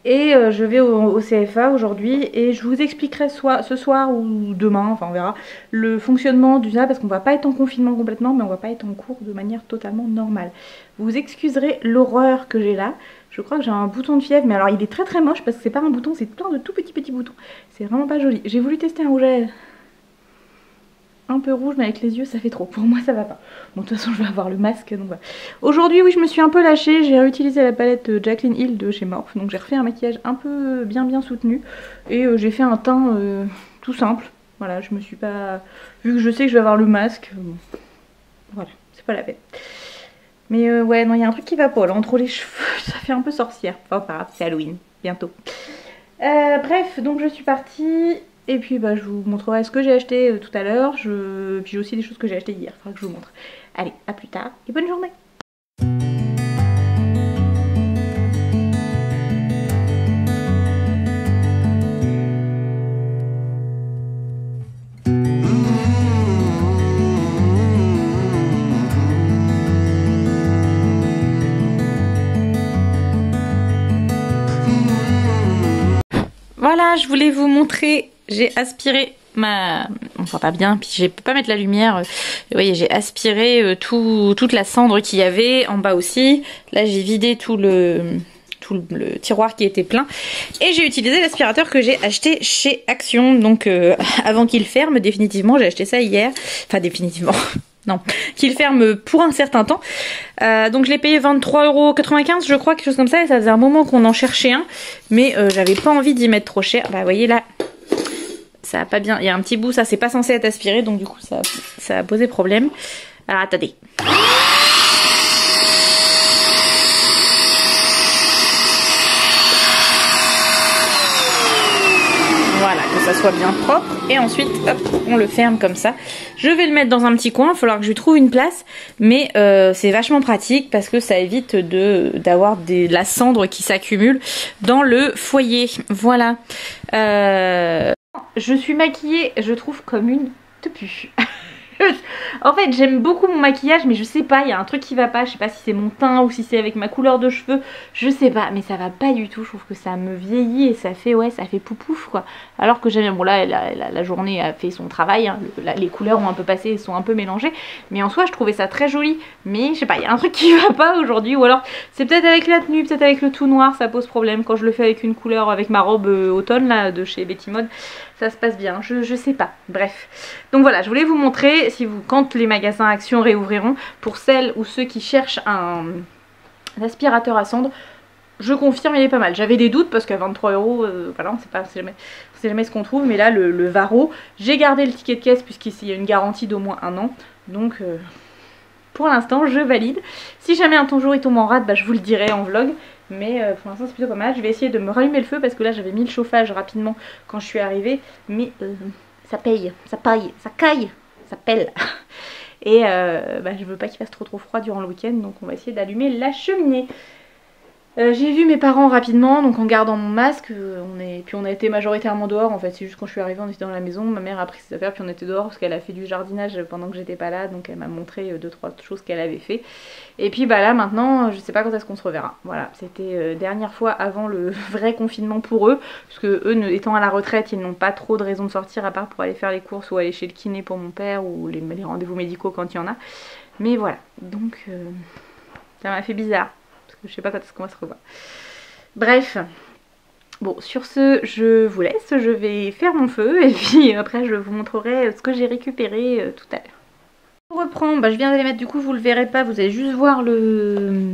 Et je vais au CFA aujourd'hui et je vous expliquerai soit ce soir ou demain, enfin on verra, le fonctionnement du CFA parce qu'on va pas être en confinement complètement mais on va pas être en cours de manière totalement normale. Vous excuserez l'horreur que j'ai là, je crois que j'ai un bouton de fièvre mais alors il est très moche parce que c'est pas un bouton, c'est plein de tout petits boutons, c'est vraiment pas joli. J'ai voulu tester un rouge à lèvres un peu rouge mais avec les yeux ça fait trop, pour moi ça va pas. Bon de toute façon je vais avoir le masque donc voilà. Aujourd'hui oui je me suis un peu lâchée, j'ai réutilisé la palette Jacqueline Hill de chez Morphe, donc j'ai refait un maquillage un peu bien soutenu et j'ai fait un teint tout simple. Voilà, je me suis pas... vu que je sais que je vais avoir le masque, voilà, c'est pas la peine. Mais ouais non il y a un truc qui va pas là, entre les cheveux, ça fait un peu sorcière, enfin pas grave, c'est Halloween, bientôt. Bref, donc je suis partie... Et puis je vous montrerai ce que j'ai acheté tout à l'heure. Puis j'ai aussi des choses que j'ai achetées hier. Il faudra que je vous montre. Allez, à plus tard et bonne journée. Voilà, je voulais vous montrer, j'ai aspiré ma... On voit pas bien, puis je peux pas mettre la lumière. Vous voyez, j'ai aspiré toute la cendre qu'il y avait, en bas aussi. Là, j'ai vidé tout le tiroir qui était plein. Et j'ai utilisé l'aspirateur que j'ai acheté chez Action. Donc, avant qu'il ferme, définitivement, j'ai acheté ça hier. Enfin, définitivement... Non, qu'il ferme pour un certain temps. Donc je l'ai payé 23,95 € je crois, quelque chose comme ça. Et ça faisait un moment qu'on en cherchait un. Mais j'avais pas envie d'y mettre trop cher. Bah vous voyez là, ça a pas bien. Il y a un petit bout, ça c'est pas censé être aspiré. Donc du coup ça a posé problème. Alors attendez. Voilà, que ça soit bien propre. Et ensuite, hop, on le ferme comme ça. Je vais le mettre dans un petit coin. Il va falloir que je lui trouve une place. Mais c'est vachement pratique parce que ça évite d'avoir de la cendre qui s'accumule dans le foyer. Voilà. Je suis maquillée, je trouve, comme une tepu. En fait, j'aime beaucoup mon maquillage, mais je sais pas, il y a un truc qui va pas. Je sais pas si c'est mon teint ou si c'est avec ma couleur de cheveux. Je sais pas, mais ça va pas du tout. Je trouve que ça me vieillit et ça fait, ouais, ça fait poupouf, quoi. Alors que j'aime bien, bon là, la journée a fait son travail. Hein. Les couleurs ont un peu passé, sont un peu mélangées. Mais en soi, je trouvais ça très joli. Mais je sais pas, il y a un truc qui va pas aujourd'hui. Ou alors, c'est peut-être avec la tenue, peut-être avec le tout noir, ça pose problème. Quand je le fais avec une couleur, avec ma robe automne, là, de chez Betty Mode, ça se passe bien. Je sais pas. Bref. Donc voilà, je voulais vous montrer, si vous, quand les magasins Action réouvriront, pour celles ou ceux qui cherchent un aspirateur à cendre, je confirme, il est pas mal. J'avais des doutes parce qu'à 23 €, voilà, on sait jamais ce qu'on trouve, mais là le Varro, j'ai gardé le ticket de caisse puisqu'ici il y a une garantie d'au moins 1 an, donc pour l'instant je valide. Si jamais un jour il tombe en rade, bah, je vous le dirai en vlog. Mais pour l'instant c'est plutôt pas mal. Je vais essayer de me rallumer le feu parce que là j'avais mis le chauffage rapidement quand je suis arrivée. Mais ça paye, ça paille, ça caille, ça pèle. Et bah, je veux pas qu'il fasse trop froid durant le week-end. Donc on va essayer d'allumer la cheminée. J'ai vu mes parents rapidement, donc en gardant mon masque, puis on a été majoritairement dehors en fait, c'est juste quand je suis arrivée on était dans la maison, ma mère a pris ses affaires puis on était dehors parce qu'elle a fait du jardinage pendant que j'étais pas là, donc elle m'a montré 2-3 choses qu'elle avait fait. Et puis bah là maintenant, je sais pas quand est-ce qu'on se reverra, voilà, c'était dernière fois avant le vrai confinement pour eux, parce que eux étant à la retraite, ils n'ont pas trop de raison de sortir à part pour aller faire les courses ou aller chez le kiné pour mon père ou les rendez-vous médicaux quand il y en a. Mais voilà, donc ça m'a fait bizarre. Je sais pas quand est-ce qu'on va se revoir. Bref. Bon, sur ce, je vous laisse. Je vais faire mon feu. Et puis après, je vous montrerai ce que j'ai récupéré tout à l'heure. On reprend. Bah, je viens de les mettre. Du coup, vous le verrez pas. Vous allez juste voir le...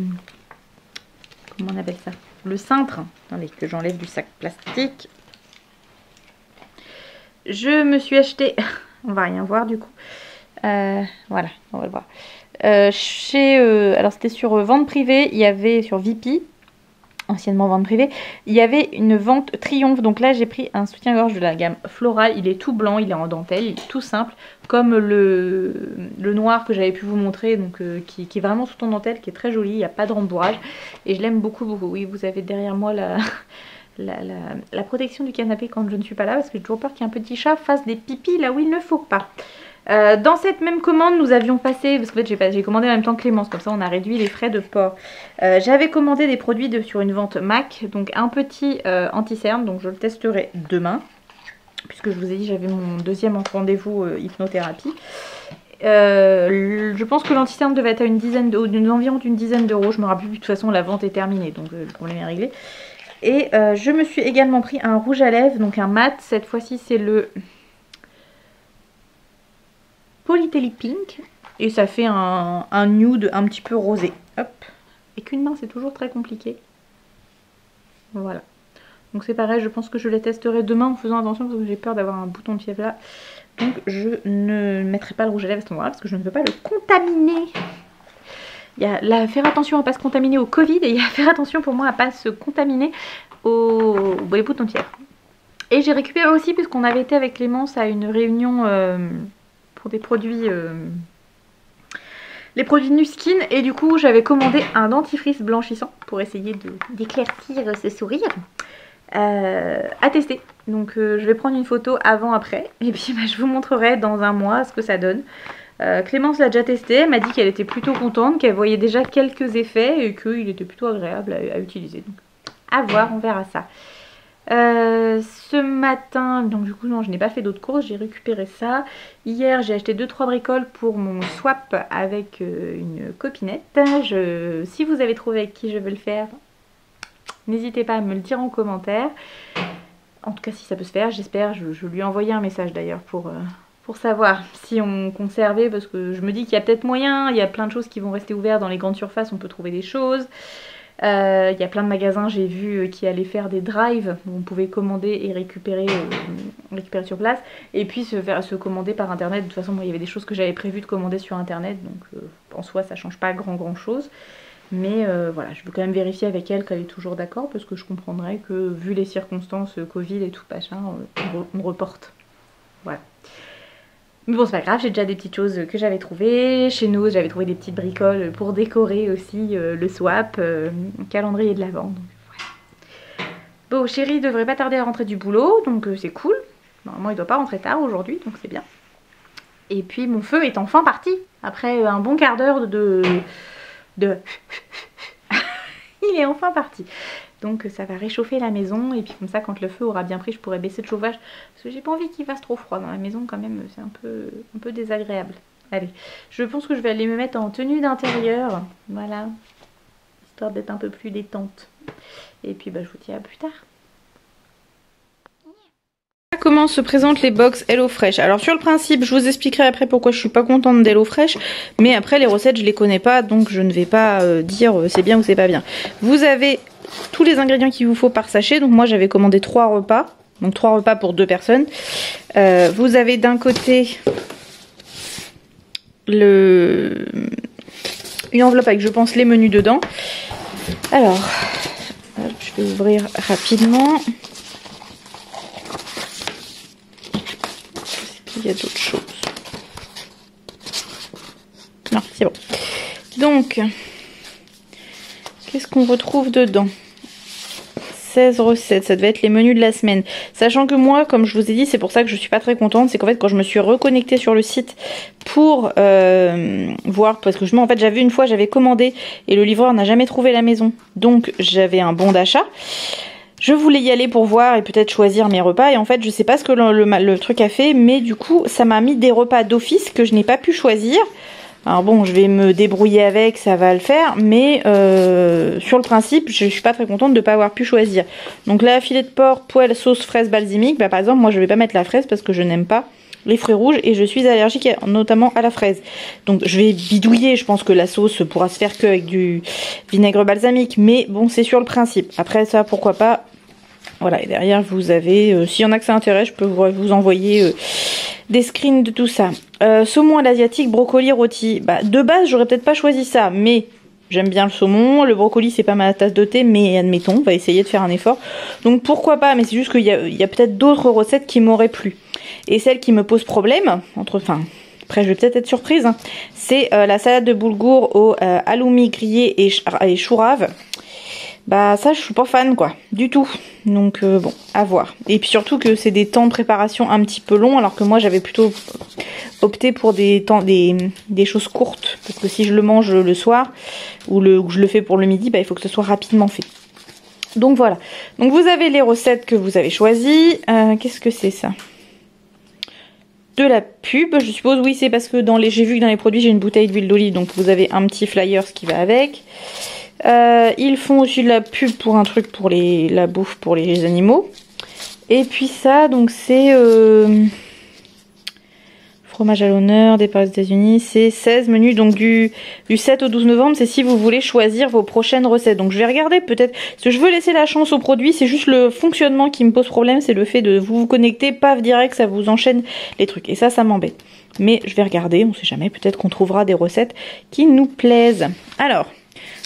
Comment on appelle ça? Le cintre. Attendez que j'enlève du sac plastique. Je me suis acheté... On va rien voir du coup. Voilà, on va le voir. Alors c'était sur vente privée, il y avait sur Vipi, anciennement vente privée, il y avait une vente Triomphe. Donc là j'ai pris un soutien-gorge de la gamme Floral, il est tout blanc, il est en dentelle, il est tout simple, comme le noir que j'avais pu vous montrer, donc qui est vraiment tout en dentelle, qui est très joli, il n'y a pas de rembourrage, et je l'aime beaucoup. Oui, vous avez derrière moi la protection du canapé quand je ne suis pas là, parce que j'ai toujours peur qu'un petit chat fasse des pipis là où il ne faut pas. Dans cette même commande, nous avions passé, parce qu'en fait j'ai commandé en même temps que Clémence, comme ça on a réduit les frais de port. J'avais commandé des produits sur une vente MAC, donc un petit anti-cerne, donc je le testerai demain, puisque je vous ai dit j'avais mon deuxième rendez-vous hypnothérapie. Je pense que l'anti-cerne devait être à environ d'une dizaine d'euros, je me rappelle plus, de toute façon la vente est terminée, donc le problème est réglé. Et je me suis également pris un rouge à lèvres, donc un mat, cette fois-ci c'est le... Polyteli Pink, et ça fait un nude un petit peu rosé. Hop. Et qu'une main c'est toujours très compliqué. Voilà. Donc c'est pareil, je pense que je les testerai demain en faisant attention parce que j'ai peur d'avoir un bouton de fièvre là. Donc je ne mettrai pas le rouge à lèvres à ce moment-là parce que je ne veux pas le contaminer. Il y a là, faire attention à ne pas se contaminer au Covid et il y a faire attention pour moi à ne pas se contaminer aux boutons de fièvre. Et j'ai récupéré aussi, puisqu'on avait été avec Clémence à une réunion... pour des produits, les produits Nuskin, et du coup j'avais commandé un dentifrice blanchissant pour essayer d'éclaircir ses sourires à tester. Donc je vais prendre une photo avant après et puis bah, je vous montrerai dans un mois ce que ça donne. Clémence l'a déjà testé, elle m'a dit qu'elle était plutôt contente, qu'elle voyait déjà quelques effets et qu'il était plutôt agréable à utiliser. Donc à voir, on verra ça. Ce matin, donc du coup non, je n'ai pas fait d'autres courses, j'ai récupéré ça. Hier j'ai acheté 2-3 bricoles pour mon swap avec une copinette. Si vous avez trouvé avec qui je veux le faire, n'hésitez pas à me le dire en commentaire. En tout cas si ça peut se faire, j'espère. Je lui ai envoyé un message d'ailleurs pour savoir si on conservait, parce que je me dis qu'il y a peut-être moyen, il y a plein de choses qui vont rester ouvertes dans les grandes surfaces, on peut trouver des choses. Il y a plein de magasins, j'ai vu, qui allaient faire des drives où on pouvait commander et récupérer sur place, et puis se commander par internet. De toute façon, moi, il y avait des choses que j'avais prévu de commander sur internet, donc en soi ça change pas grand chose. Mais voilà, je veux quand même vérifier avec elle qu'elle est toujours d'accord, parce que je comprendrais que vu les circonstances Covid et tout machin, on reporte. Voilà. Mais bon, c'est pas grave, j'ai déjà des petites choses que j'avais trouvées. Chez nous, j'avais trouvé des petites bricoles pour décorer aussi le swap, un calendrier de l'Avent. Voilà. Bon, chéri devrait pas tarder à rentrer du boulot, donc c'est cool. Normalement, il doit pas rentrer tard aujourd'hui, donc c'est bien. Et puis, mon feu est enfin parti. Après un bon quart d'heure de... Il est enfin parti. Donc ça va réchauffer la maison, et puis comme ça quand le feu aura bien pris je pourrai baisser le chauffage, parce que j'ai pas envie qu'il fasse trop froid dans la maison quand même, c'est un peu désagréable. Allez, je pense que je vais aller me mettre en tenue d'intérieur, voilà, histoire d'être un peu plus détente. Et puis bah, je vous dis à plus tard. Comment se présentent les box HelloFresh? Alors sur le principe, je vous expliquerai après pourquoi je suis pas contente d'HelloFresh, mais après les recettes je les connais pas, donc je ne vais pas dire c'est bien ou c'est pas bien. Vous avez tous les ingrédients qu'il vous faut par sachet, donc moi j'avais commandé 3 repas, donc 3 repas pour 2 personnes. Vous avez d'un côté une enveloppe avec je pense les menus dedans. Alors, je vais ouvrir rapidement. Il y a d'autres choses. Non, c'est bon. Donc, qu'est-ce qu'on retrouve dedans? 16 recettes, ça devait être les menus de la semaine. Sachant que moi, comme je vous ai dit, c'est pour ça que je suis pas très contente, c'est qu'en fait quand je me suis reconnectée sur le site pour voir, parce que en fait j'avais une fois, j'avais commandé et le livreur n'a jamais trouvé la maison. Donc j'avais un bon d'achat. Je voulais y aller pour voir et peut-être choisir mes repas, et en fait je sais pas ce que le truc a fait, mais du coup ça m'a mis des repas d'office que je n'ai pas pu choisir. Alors bon, je vais me débrouiller avec, ça va le faire, mais sur le principe je suis pas très contente de ne pas avoir pu choisir. Donc là, filet de porc, poêle, sauce fraise balsamique, bah, par exemple moi je vais pas mettre la fraise parce que je n'aime pas les fruits rouges et je suis allergique notamment à la fraise. Donc je vais bidouiller, je pense que la sauce pourra se faire qu'avec du vinaigre balsamique, mais bon c'est sur le principe. Après ça pourquoi pas. Voilà, et derrière vous avez, s'il y en a que ça intéresse, je peux vous envoyer des screens de tout ça. Saumon à l'asiatique, brocoli rôti. Bah, de base j'aurais peut-être pas choisi ça, mais j'aime bien le saumon. Le brocoli c'est pas ma tasse de thé, mais admettons, on va essayer de faire un effort. Donc pourquoi pas, mais c'est juste qu'il y a peut-être d'autres recettes qui m'auraient plu. Et celle qui me pose problème, après je vais peut-être être surprise, hein, c'est la salade de boulgour au halloumi grillé et chou rave. Bah ça je suis pas fan quoi, du tout. Donc bon, à voir. Et puis surtout que c'est des temps de préparation un petit peu longs, alors que moi j'avais plutôt opté pour des choses courtes. Parce que si je le mange le soir, ou je le fais pour le midi, bah il faut que ce soit rapidement fait. Donc voilà. Donc vous avez les recettes que vous avez choisies. Qu'est-ce que c'est ça? De la pub, je suppose. Oui, c'est parce que j'ai vu que dans les produits j'ai une bouteille d'huile d'olive, donc vous avez un petit flyer, ce qui va avec. Ils font aussi de la pub pour un truc pour la bouffe pour les animaux. Et puis ça, donc c'est fromage à l'honneur, départ aux États-Unis. C'est 16 menus, donc du 7 au 12 novembre. C'est si vous voulez choisir vos prochaines recettes. Donc je vais regarder peut-être, parce que je veux laisser la chance aux produits. C'est juste le fonctionnement qui me pose problème. C'est le fait de vous connecter, paf, direct, ça vous enchaîne les trucs. Et ça m'embête. Mais je vais regarder, on sait jamais, peut-être qu'on trouvera des recettes qui nous plaisent. Alors...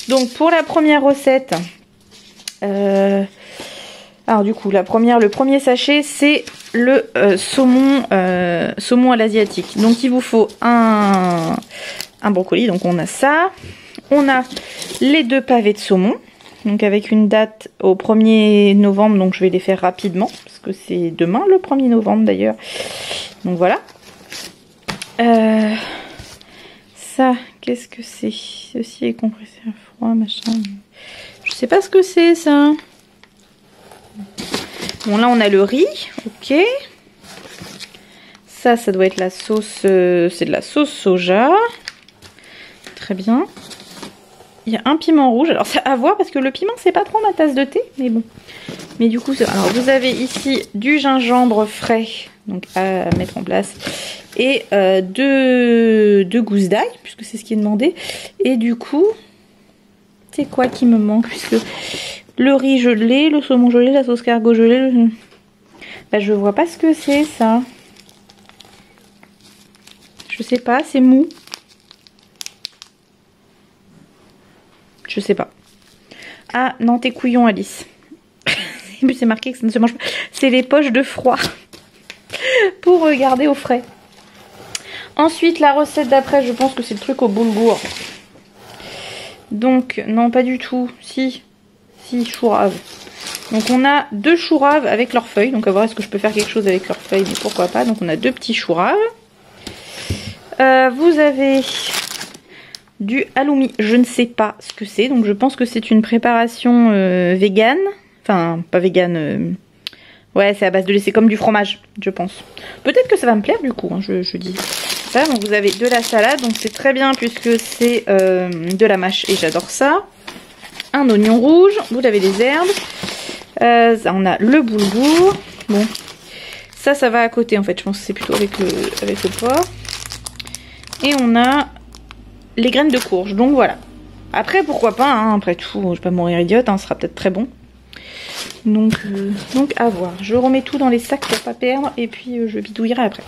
Donc pour la première recette, alors du coup le premier sachet c'est le saumon à l'asiatique. Donc il vous faut un brocoli, donc on a ça, on a les 2 pavés de saumon, donc avec une date au 1er novembre, donc je vais les faire rapidement, parce que c'est demain le 1er novembre d'ailleurs, donc voilà. Ça, qu'est-ce que c'est? Ceci est compressé à froid, machin. Je sais pas ce que c'est ça. Bon là on a le riz, ok. Ça doit être la sauce, c'est de la sauce soja. Très bien. Il y a un piment rouge, alors ça à voir parce que le piment c'est pas trop ma tasse de thé, mais bon. Mais du coup, alors vous avez ici du gingembre frais, donc à mettre en place, et deux gousses d'ail, puisque c'est ce qui est demandé. Et du coup, c'est quoi qui me manque, puisque le riz je l'ai, le saumon je l'ai, la sauce cargo je l'ai. Bah, je vois pas ce que c'est ça. Je sais pas, c'est mou. Je sais pas. Ah non, t'es couillon Alice. C'est marqué que ça ne se mange pas. C'est les poches de froid. Pour garder au frais. Ensuite, la recette d'après, je pense que c'est le truc au boulgour. Donc, non, pas du tout. Si, chou rave. Donc, on a 2 choux raves avec leurs feuilles. Donc, à voir est-ce que je peux faire quelque chose avec leurs feuilles, mais pourquoi pas. Donc, on a 2 petits choux raves. Vous avez du halloumi. Je ne sais pas ce que c'est. Donc, je pense que c'est une préparation végane. Enfin, pas végane. Ouais, c'est à base de lait. C'est comme du fromage, je pense. Peut-être que ça va me plaire du coup. Hein, je dis ça. Donc, vous avez de la salade. Donc, c'est très bien puisque c'est de la mâche. Et j'adore ça. Un oignon rouge. Vous avez des herbes. On a le boulgour. Bon. Ça va à côté en fait. Je pense que c'est plutôt avec le porc. Et on a les graines de courge. Donc voilà. Après, pourquoi pas. Hein, après tout, je vais pas mourir idiote. Hein, ce sera peut-être très bon. Donc à voir. Je remets tout dans les sacs pour pas perdre. Et puis je bidouillerai après.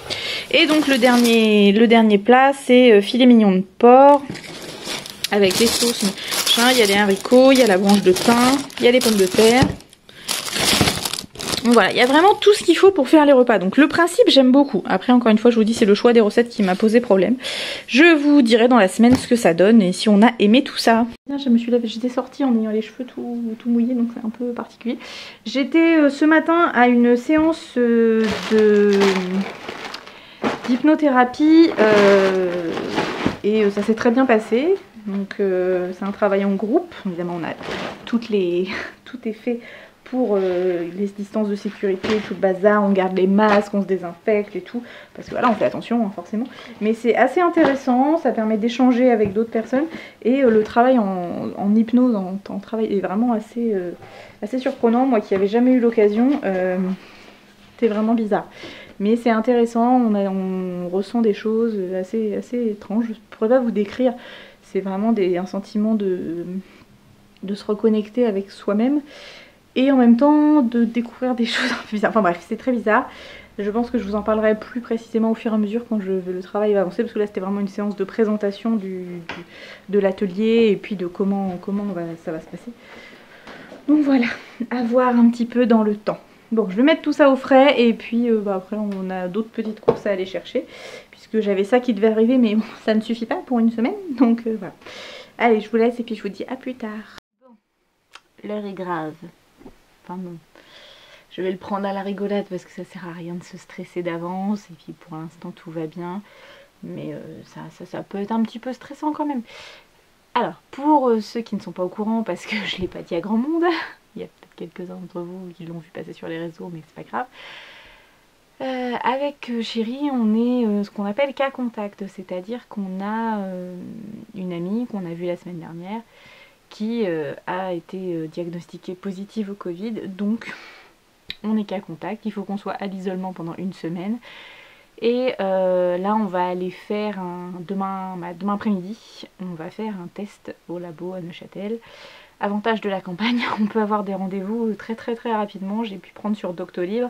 Et donc le dernier plat, c'est filet mignon de porc. Avec les sauces. Il y a les haricots, il y a la branche de thym, il y a les pommes de terre. Donc voilà, il y a vraiment tout ce qu'il faut pour faire les repas. Donc le principe, j'aime beaucoup. Après, encore une fois, je vous dis, c'est le choix des recettes qui m'a posé problème. Je vous dirai dans la semaine ce que ça donne et si on a aimé tout ça. J'étais sortie en ayant les cheveux tout mouillés, donc c'est un peu particulier. J'étais ce matin à une séance d'hypnothérapie et ça s'est très bien passé. Donc c'est un travail en groupe. Évidemment, on a tout est fait pour les distances de sécurité, tout le bazar, on garde les masques, on se désinfecte et tout, parce que voilà, on fait attention hein, forcément. Mais c'est assez intéressant, ça permet d'échanger avec d'autres personnes, et le travail en hypnose, en travail est vraiment assez surprenant. Moi qui n'avais jamais eu l'occasion, c'était vraiment bizarre. Mais c'est intéressant, on ressent des choses assez étranges, je ne pourrais pas vous décrire, c'est vraiment un sentiment de se reconnecter avec soi-même. Et en même temps de découvrir des choses un peu bizarres. Enfin bref, c'est très bizarre. Je pense que je vous en parlerai plus précisément au fur et à mesure quand le travail va avancer. Parce que là c'était vraiment une séance de présentation de l'atelier et puis de comment ça va se passer. Donc voilà, à voir un petit peu dans le temps. Bon, je vais mettre tout ça au frais et puis après on a d'autres petites courses à aller chercher. Puisque j'avais ça qui devait arriver mais bon, ça ne suffit pas pour une semaine. Donc voilà. Allez, je vous laisse et puis je vous dis à plus tard. Bon, l'heure est grave. Enfin non, je vais le prendre à la rigolade parce que ça sert à rien de se stresser d'avance et puis pour l'instant tout va bien, mais ça peut être un petit peu stressant quand même. Alors pour ceux qui ne sont pas au courant, parce que je ne l'ai pas dit à grand monde, il y a peut-être quelques-uns d'entre vous qui l'ont vu passer sur les réseaux mais c'est pas grave. Avec Chérie on est ce qu'on appelle cas contact, c'est-à-dire qu'on a une amie qu'on a vue la semaine dernière qui a été diagnostiquée positive au Covid, donc on est cas contact, il faut qu'on soit à l'isolement pendant une semaine. Et là on va aller faire demain après-midi, on va faire un test au labo à Neuchâtel. Avantage de la campagne, on peut avoir des rendez-vous très rapidement, j'ai pu prendre sur Doctolib,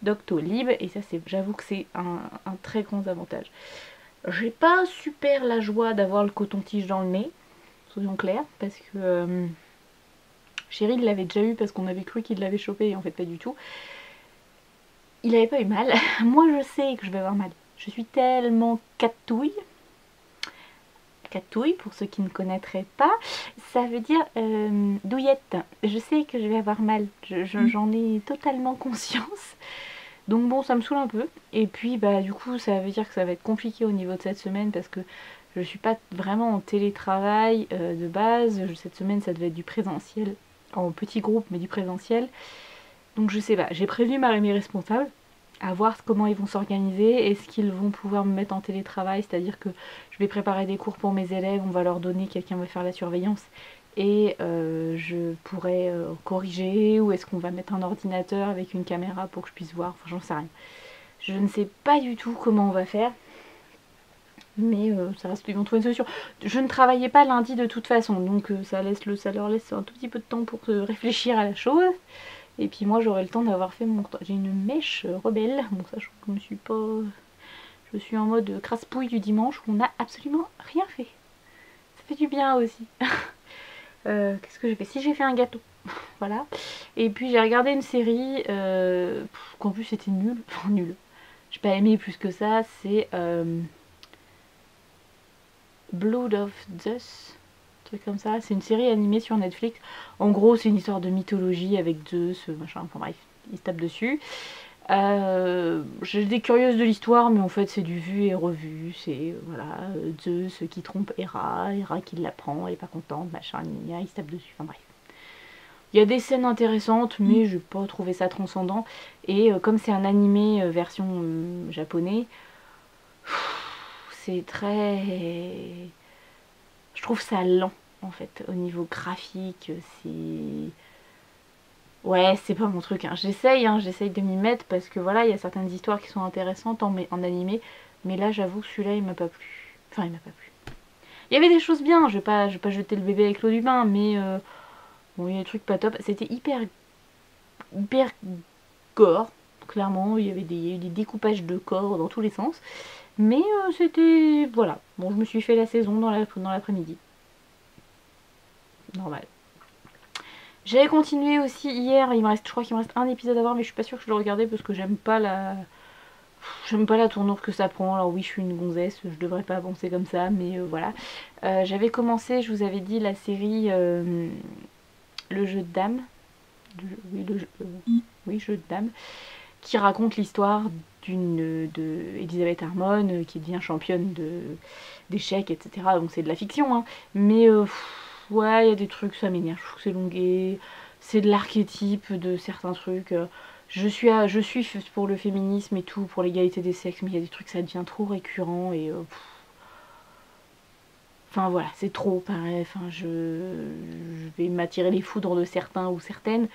et ça j'avoue que c'est un très grand avantage. J'ai pas super la joie d'avoir le coton-tige dans le nez, soyons clairs, parce que Chérie l'avait déjà eu parce qu'on avait cru qu'il l'avait chopé et en fait pas du tout. Il avait pas eu mal. Moi je sais que je vais avoir mal. Je suis tellement catouille. Catouille, pour ceux qui ne connaîtraient pas, ça veut dire douillette. Je sais que je vais avoir mal. J'en ai totalement conscience. Donc bon, ça me saoule un peu. Et puis bah du coup ça veut dire que ça va être compliqué au niveau de cette semaine parce que je suis pas vraiment en télétravail de base. Cette semaine ça devait être du présentiel, en petit groupe mais du présentiel. Donc je sais pas, j'ai prévenu mes responsables à voir comment ils vont s'organiser. Est-ce qu'ils vont pouvoir me mettre en télétravail, c'est-à-dire que je vais préparer des cours pour mes élèves, on va leur donner, quelqu'un va faire la surveillance et je pourrai corriger, ou est-ce qu'on va mettre un ordinateur avec une caméra pour que je puisse voir, enfin j'en sais rien. Je ne sais pas du tout comment on va faire, mais ça reste, ils vont trouver une solution. Je ne travaillais pas lundi de toute façon, donc ça leur laisse un tout petit peu de temps pour réfléchir à la chose. Et puis moi j'aurai le temps d'avoir fait mon... J'ai une mèche rebelle, bon sachant que je me suis pas... Je suis en mode crasse-pouille du dimanche où on n'a absolument rien fait. Ça fait du bien aussi. Qu'est-ce que j'ai fait? Si, j'ai fait un gâteau. Voilà. Et puis j'ai regardé une série qu'en plus c'était nul. Enfin nul. J'ai pas aimé plus que ça. C'est Blood of Zeus. Truc comme ça. C'est une série animée sur Netflix. En gros c'est une histoire de mythologie avec Zeus, machin. Enfin bref, ils se tapent dessus. J'ai des curieuses de l'histoire, mais en fait c'est du vu et revu. C'est voilà, Zeus qui trompe Hera, Hera qui l'apprend, elle est pas contente, machin, il se tape dessus, enfin bref. Il y a des scènes intéressantes, mais je n'ai pas trouvé ça transcendant. Et comme c'est un animé version japonais, c'est très... Je trouve ça lent en fait, au niveau graphique, c'est... Ouais, c'est pas mon truc, hein. J'essaye de m'y mettre parce que voilà, il y a certaines histoires qui sont intéressantes en animé, mais là j'avoue que celui-là il m'a pas plu. Enfin, il m'a pas plu. Il y avait des choses bien, je vais pas jeter le bébé avec l'eau du bain, mais bon, il y a des trucs pas top. C'était hyper gore, clairement, il y avait eu des découpages de corps dans tous les sens, mais c'était... Voilà, bon, je me suis fait la saison dans l'après-midi. Normal. J'avais continué aussi hier, je crois qu'il me reste un épisode à voir, mais je suis pas sûre que je le regardais parce que j'aime pas la tournure que ça prend. Alors oui, je suis une gonzesse, je devrais pas avancer comme ça, mais voilà. J'avais commencé, je vous avais dit, la série Le jeu de dames. Oui, jeu de dames, qui raconte l'histoire de Elisabeth Harmon qui devient championne d'échecs, etc. Donc c'est de la fiction, hein. Mais ouais, il y a des trucs, ça m'énerve, je trouve que c'est longué, c'est de l'archétype de certains trucs. Je suis pour le féminisme et tout, pour l'égalité des sexes, mais il y a des trucs, ça devient trop récurrent et... Enfin voilà, c'est trop pareil, enfin je vais m'attirer les foudres de certains ou certaines.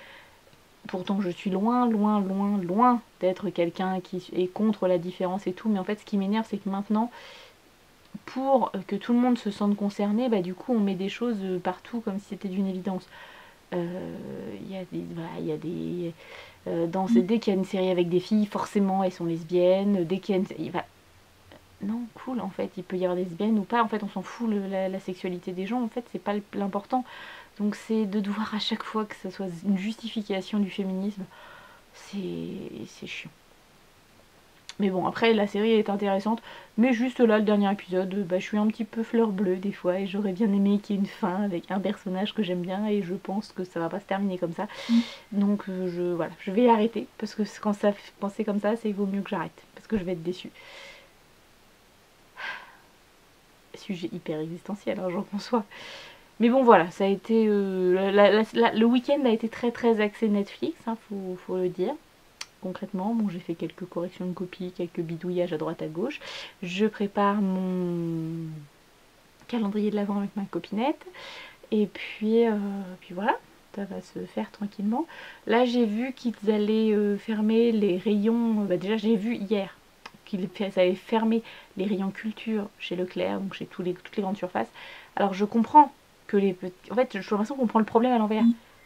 Pourtant je suis loin d'être quelqu'un qui est contre la différence et tout, mais en fait ce qui m'énerve c'est que maintenant, pour que tout le monde se sente concerné, bah du coup on met des choses partout comme si c'était d'une évidence. Il y a des... Voilà, il y a des... dès qu'il y a une série avec des filles, forcément elles sont lesbiennes, dès qu'il y a une... Non, cool, en fait, il peut y avoir des lesbiennes ou pas, en fait on s'en fout, la sexualité des gens, en fait c'est pas l'important. Donc c'est de devoir à chaque fois que ça soit une justification du féminisme, c'est chiant. Mais bon, après la série est intéressante, mais juste là, le dernier épisode, bah, je suis un petit peu fleur bleue des fois, et j'aurais bien aimé qu'il y ait une fin avec un personnage que j'aime bien, et je pense que ça va pas se terminer comme ça. Donc voilà, je vais arrêter, parce que quand c'est comme ça, c'est vaut mieux que j'arrête, parce que je vais être déçue. Sujet hyper existentiel, hein, j'en conçois. Mais bon voilà, ça a été... le week-end a été très axé Netflix, hein, faut le dire. Concrètement, bon, j'ai fait quelques corrections de copie, quelques bidouillages à droite à gauche. Je prépare mon calendrier de l'avant avec ma copinette. Et puis voilà, ça va se faire tranquillement. Là j'ai vu qu'ils allaient fermer les rayons... déjà j'ai vu hier qu'ils avaient fermé les rayons culture chez Leclerc, donc chez toutes les grandes surfaces. Alors je comprends que les petits... En fait, j'ai l'impression qu'on prend le problème à l'envers.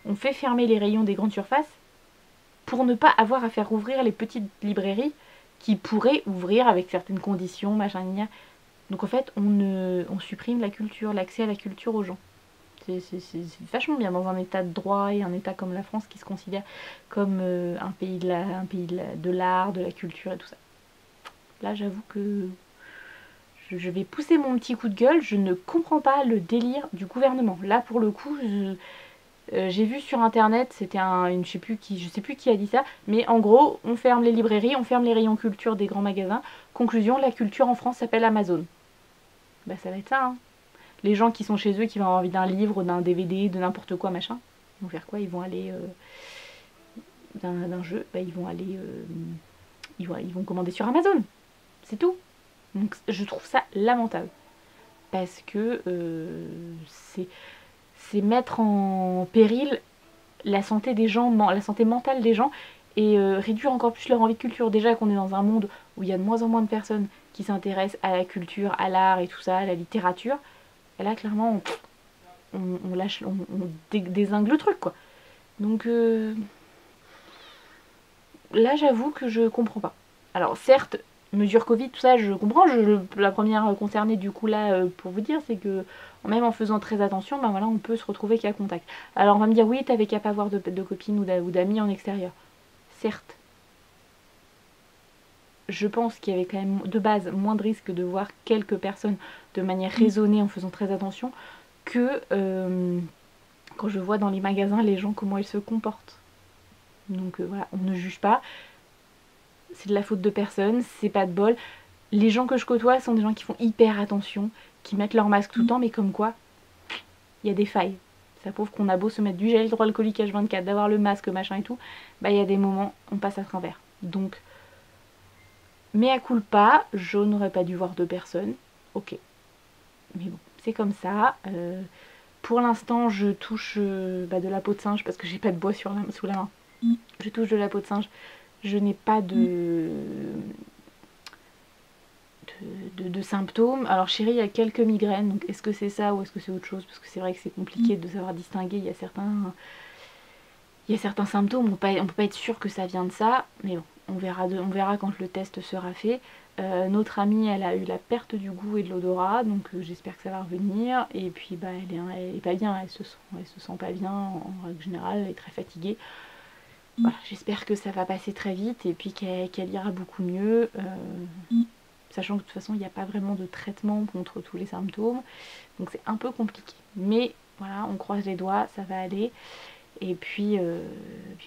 On fait fermer les rayons des grandes surfaces pour ne pas avoir à faire ouvrir les petites librairies qui pourraient ouvrir avec certaines conditions, machin, gna. Donc en fait, on supprime la culture, l'accès à la culture aux gens. C'est vachement bien dans un état de droit et un état comme la France qui se considère comme un pays de l'art, de la culture et tout ça. Là, j'avoue que je vais pousser mon petit coup de gueule, je ne comprends pas le délire du gouvernement. Là, pour le coup, j'ai vu sur internet, c'était je sais plus qui a dit ça, mais en gros, on ferme les librairies, on ferme les rayons culture des grands magasins. Conclusion, la culture en France s'appelle Amazon. Bah ça va être ça, hein. Les gens qui sont chez eux, qui vont avoir envie d'un livre, d'un DVD, de n'importe quoi, machin, ils vont faire quoi? Ils vont aller d'un jeu, bah, ils vont aller, ils vont commander sur Amazon. C'est tout. Donc je trouve ça lamentable. Parce que c'est mettre en péril la santé des gens, la santé mentale des gens, et réduire encore plus leur envie de culture. Déjà qu'on est dans un monde où il y a de moins en moins de personnes qui s'intéressent à la culture, à l'art et tout ça, à la littérature. Et là, clairement, on lâche, on dézingue le truc, quoi. Donc là, j'avoue que je comprends pas. Alors certes, mesure Covid, tout ça, je comprends. La première concernée du coup là, pour vous dire, c'est que même en faisant très attention, ben voilà, on peut se retrouver qu'à contact. Alors on va me dire, oui, t'avais qu'à pas avoir de copines ou d'amis en extérieur. Certes. Je pense qu'il y avait quand même de base moins de risques de voir quelques personnes de manière raisonnée en faisant très attention que quand je vois dans les magasins les gens comment ils se comportent. Donc voilà, on ne juge pas. C'est de la faute de personne, c'est pas de bol. Les gens que je côtoie sont des gens qui font hyper attention, qui mettent leur masque tout le temps, mais comme quoi, il y a des failles. Ça prouve qu'on a beau se mettre du gel hydroalcoolique H24, d'avoir le masque, machin et tout, bah il y a des moments, on passe à travers. Donc, mea culpa, je n'aurais pas dû voir deux personnes, ok. Mais bon, c'est comme ça. Pour l'instant, je touche de la peau de singe parce que j'ai pas de bois sous la main. Je touche de la peau de singe. Je n'ai pas de symptômes. Alors chérie, il y a quelques migraines, donc est-ce que c'est ça ou est-ce que c'est autre chose? Parce que c'est vrai que c'est compliqué de savoir distinguer. Il y a certains symptômes, on peut pas être sûr que ça vient de ça, mais bon, on verra quand le test sera fait. Notre amie, elle a eu la perte du goût et de l'odorat, donc j'espère que ça va revenir. Et puis bah, elle est pas bien, elle se sent pas bien en règle générale, elle est très fatiguée. Voilà, j'espère que ça va passer très vite et puis qu'elle ira beaucoup mieux. Sachant que de toute façon il n'y a pas vraiment de traitement contre tous les symptômes, donc c'est un peu compliqué. Mais voilà, on croise les doigts, ça va aller. Et puis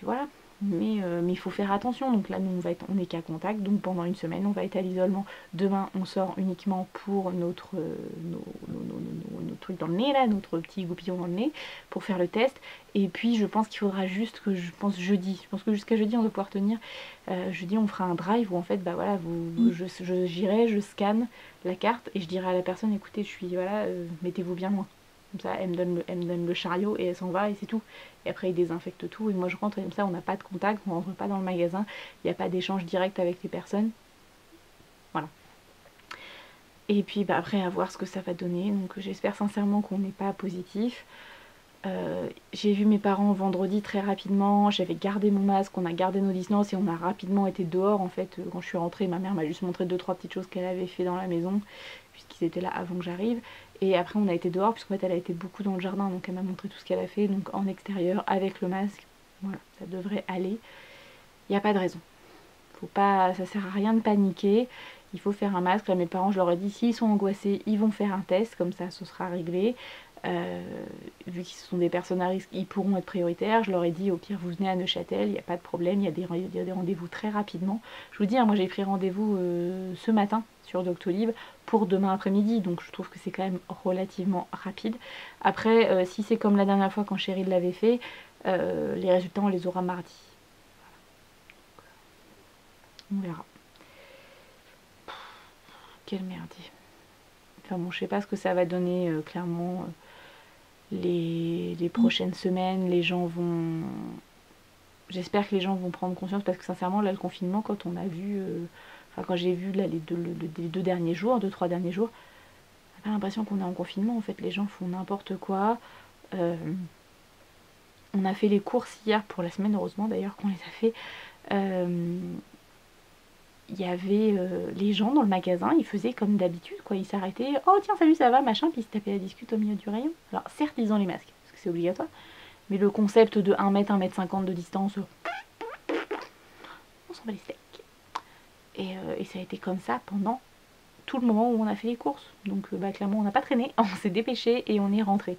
voilà. Mais il faut faire attention. Donc là, nous, on est qu'à contact. Donc pendant une semaine, on va être à l'isolement. Demain, on sort uniquement pour nos trucs dans le nez, là, notre petit goupillon dans le nez, pour faire le test. Et puis, je pense qu'il faudra juste que, jeudi, je pense que jusqu'à jeudi, on va pouvoir tenir. Jeudi, on fera un drive où en fait, bah voilà, j'irai, je scanne la carte et je dirai à la personne, écoutez, voilà, mettez-vous bien loin. Comme ça, elle me donne le chariot et elle s'en va et c'est tout. Et après, il désinfecte tout. Et moi, je rentre et comme ça, on n'a pas de contact, on rentre pas dans le magasin. Il n'y a pas d'échange direct avec les personnes. Voilà. Et puis, bah, après, à voir ce que ça va donner. Donc, j'espère sincèrement qu'on n'est pas positif. J'ai vu mes parents vendredi très rapidement. J'avais gardé mon masque, on a gardé nos distances et on a rapidement été dehors. En fait, quand je suis rentrée, ma mère m'a juste montré 2-3 petites choses qu'elle avait fait dans la maison, puisqu'ils étaient là avant que j'arrive. Et après on a été dehors puisqu'en fait elle a été beaucoup dans le jardin, donc elle m'a montré tout ce qu'elle a fait, donc en extérieur avec le masque. Voilà, ça devrait aller. Il n'y a pas de raison. Ça sert à rien de paniquer. Il faut faire un masque. Là mes parents, je leur ai dit, s'ils sont angoissés, ils vont faire un test, comme ça ce sera réglé. Vu qu'ils sont des personnes à risque, ils pourront être prioritaires. Je leur ai dit, au pire vous venez à Neuchâtel, il n'y a pas de problème, il y a des rendez-vous très rapidement. Je vous dis, moi j'ai pris rendez-vous ce matin sur Doctolib pour demain après-midi, donc je trouve que c'est quand même relativement rapide. Après, si c'est comme la dernière fois quand Chérie l'avait fait, les résultats on les aura mardi. On verra. Quel merdier. Enfin bon, je sais pas ce que ça va donner, clairement. Les prochaines semaines, les gens vont... J'espère que les gens vont prendre conscience parce que sincèrement, là, le confinement, quand on a vu... Enfin, quand j'ai vu là, les 2 derniers jours, 2-3 derniers jours, j'ai pas l'impression qu'on est en confinement. En fait, les gens font n'importe quoi. On a fait les courses hier pour la semaine, heureusement d'ailleurs qu'on les a fait. Il y avait les gens dans le magasin, ils faisaient comme d'habitude, quoi. Ils s'arrêtaient, oh tiens, salut, ça va, machin, puis ils se tapaient la discute au milieu du rayon. Alors certes, ils ont les masques, parce que c'est obligatoire, mais le concept de 1 mètre, 1,50 m de distance, on s'en bat les steaks. Et ça a été comme ça pendant tout le moment où on a fait les courses. Donc bah, clairement, on n'a pas traîné, on s'est dépêché et on est rentré.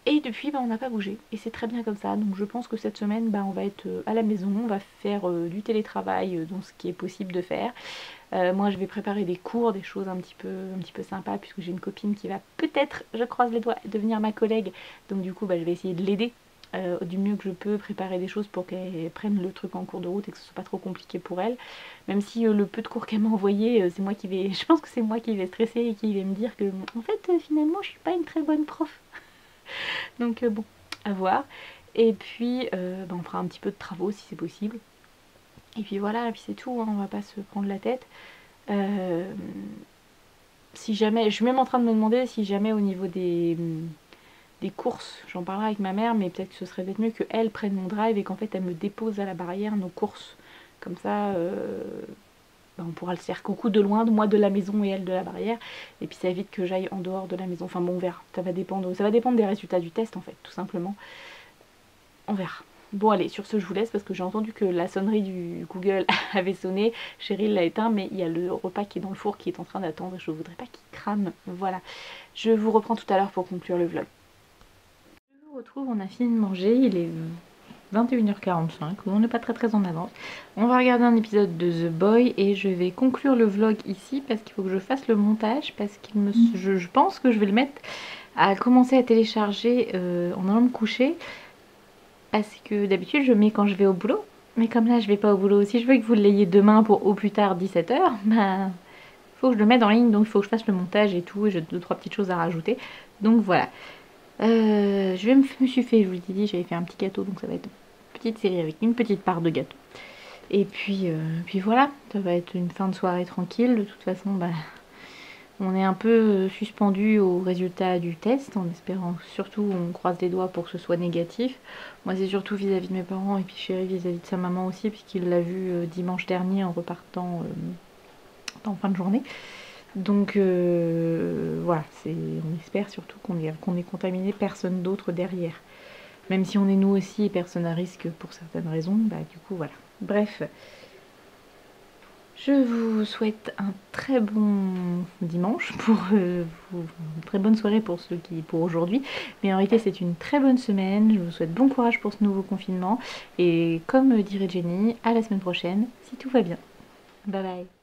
Et depuis, bah, on n'a pas bougé. Et c'est très bien comme ça. Donc je pense que cette semaine, bah, on va être à la maison. On va faire du télétravail dans ce qui est possible de faire. Moi, je vais préparer des cours, des choses un petit peu sympas, puisque j'ai une copine qui va peut-être, je croise les doigts, devenir ma collègue. Donc du coup, bah, je vais essayer de l'aider du mieux que je peux préparer des choses pour qu'elle prenne le truc en cours de route et que ce soit pas trop compliqué pour elle. Même si le peu de cours qu'elle m'a envoyé, c'est moi qui vais, je pense que c'est moi qui vais stresser et qui vais me dire que en fait finalement je suis pas une très bonne prof. Donc bon, à voir. Et puis on fera un petit peu de travaux si c'est possible. Et puis voilà, et puis c'est tout, hein, on va pas se prendre la tête. Si jamais, je suis même en train de me demander si jamais au niveau des courses, j'en parlerai avec ma mère, mais peut-être que ce serait peut-être mieux qu'elle prenne mon drive et qu'en fait elle me dépose à la barrière nos courses. Comme ça, on pourra le faire coucou de loin, moi de la maison et elle de la barrière. Et puis ça évite que j'aille en dehors de la maison. Enfin bon, on verra. Ça va dépendre des résultats du test en fait, tout simplement. On verra. Bon allez, sur ce je vous laisse parce que j'ai entendu que la sonnerie du Google avait sonné. Cheryl l'a éteint, mais il y a le repas qui est dans le four qui est en train d'attendre et je ne voudrais pas qu'il crame. Voilà. Je vous reprends tout à l'heure pour conclure le vlog. Je vous retrouve, on a fini de manger, il est 21h45, on n'est pas très en avance. On va regarder un épisode de The Boy et je vais conclure le vlog ici parce qu'il faut que je fasse le montage parce que je pense que je vais le mettre à commencer à télécharger en allant me coucher parce que d'habitude je mets quand je vais au boulot, mais comme là je vais pas au boulot, si je veux que vous l'ayez demain pour au plus tard 17h, bah faut que je le mette en ligne, donc il faut que je fasse le montage et tout, et j'ai 2-3 petites choses à rajouter, donc voilà. Me suis fait, je vous l'ai dit, j'avais fait un petit gâteau, donc ça va être une petite série avec une petite part de gâteau. Et puis voilà, ça va être une fin de soirée tranquille. De toute façon, bah, on est un peu suspendu au résultat du test, en espérant surtout, on croise les doigts pour que ce soit négatif. Moi, c'est surtout vis-à-vis de mes parents et puis chérie vis-à-vis de sa maman aussi, puisqu'il l'a vu dimanche dernier en repartant en fin de journée. Donc voilà, on espère surtout qu'on ait contaminé personne d'autre derrière. Même si on est nous aussi et personne à risque pour certaines raisons, bah du coup voilà. Bref, je vous souhaite un très bon dimanche une très bonne soirée pour aujourd'hui. Mais en réalité c'est une très bonne semaine, je vous souhaite bon courage pour ce nouveau confinement. Et comme dirait Jenny, à la semaine prochaine, si tout va bien. Bye bye.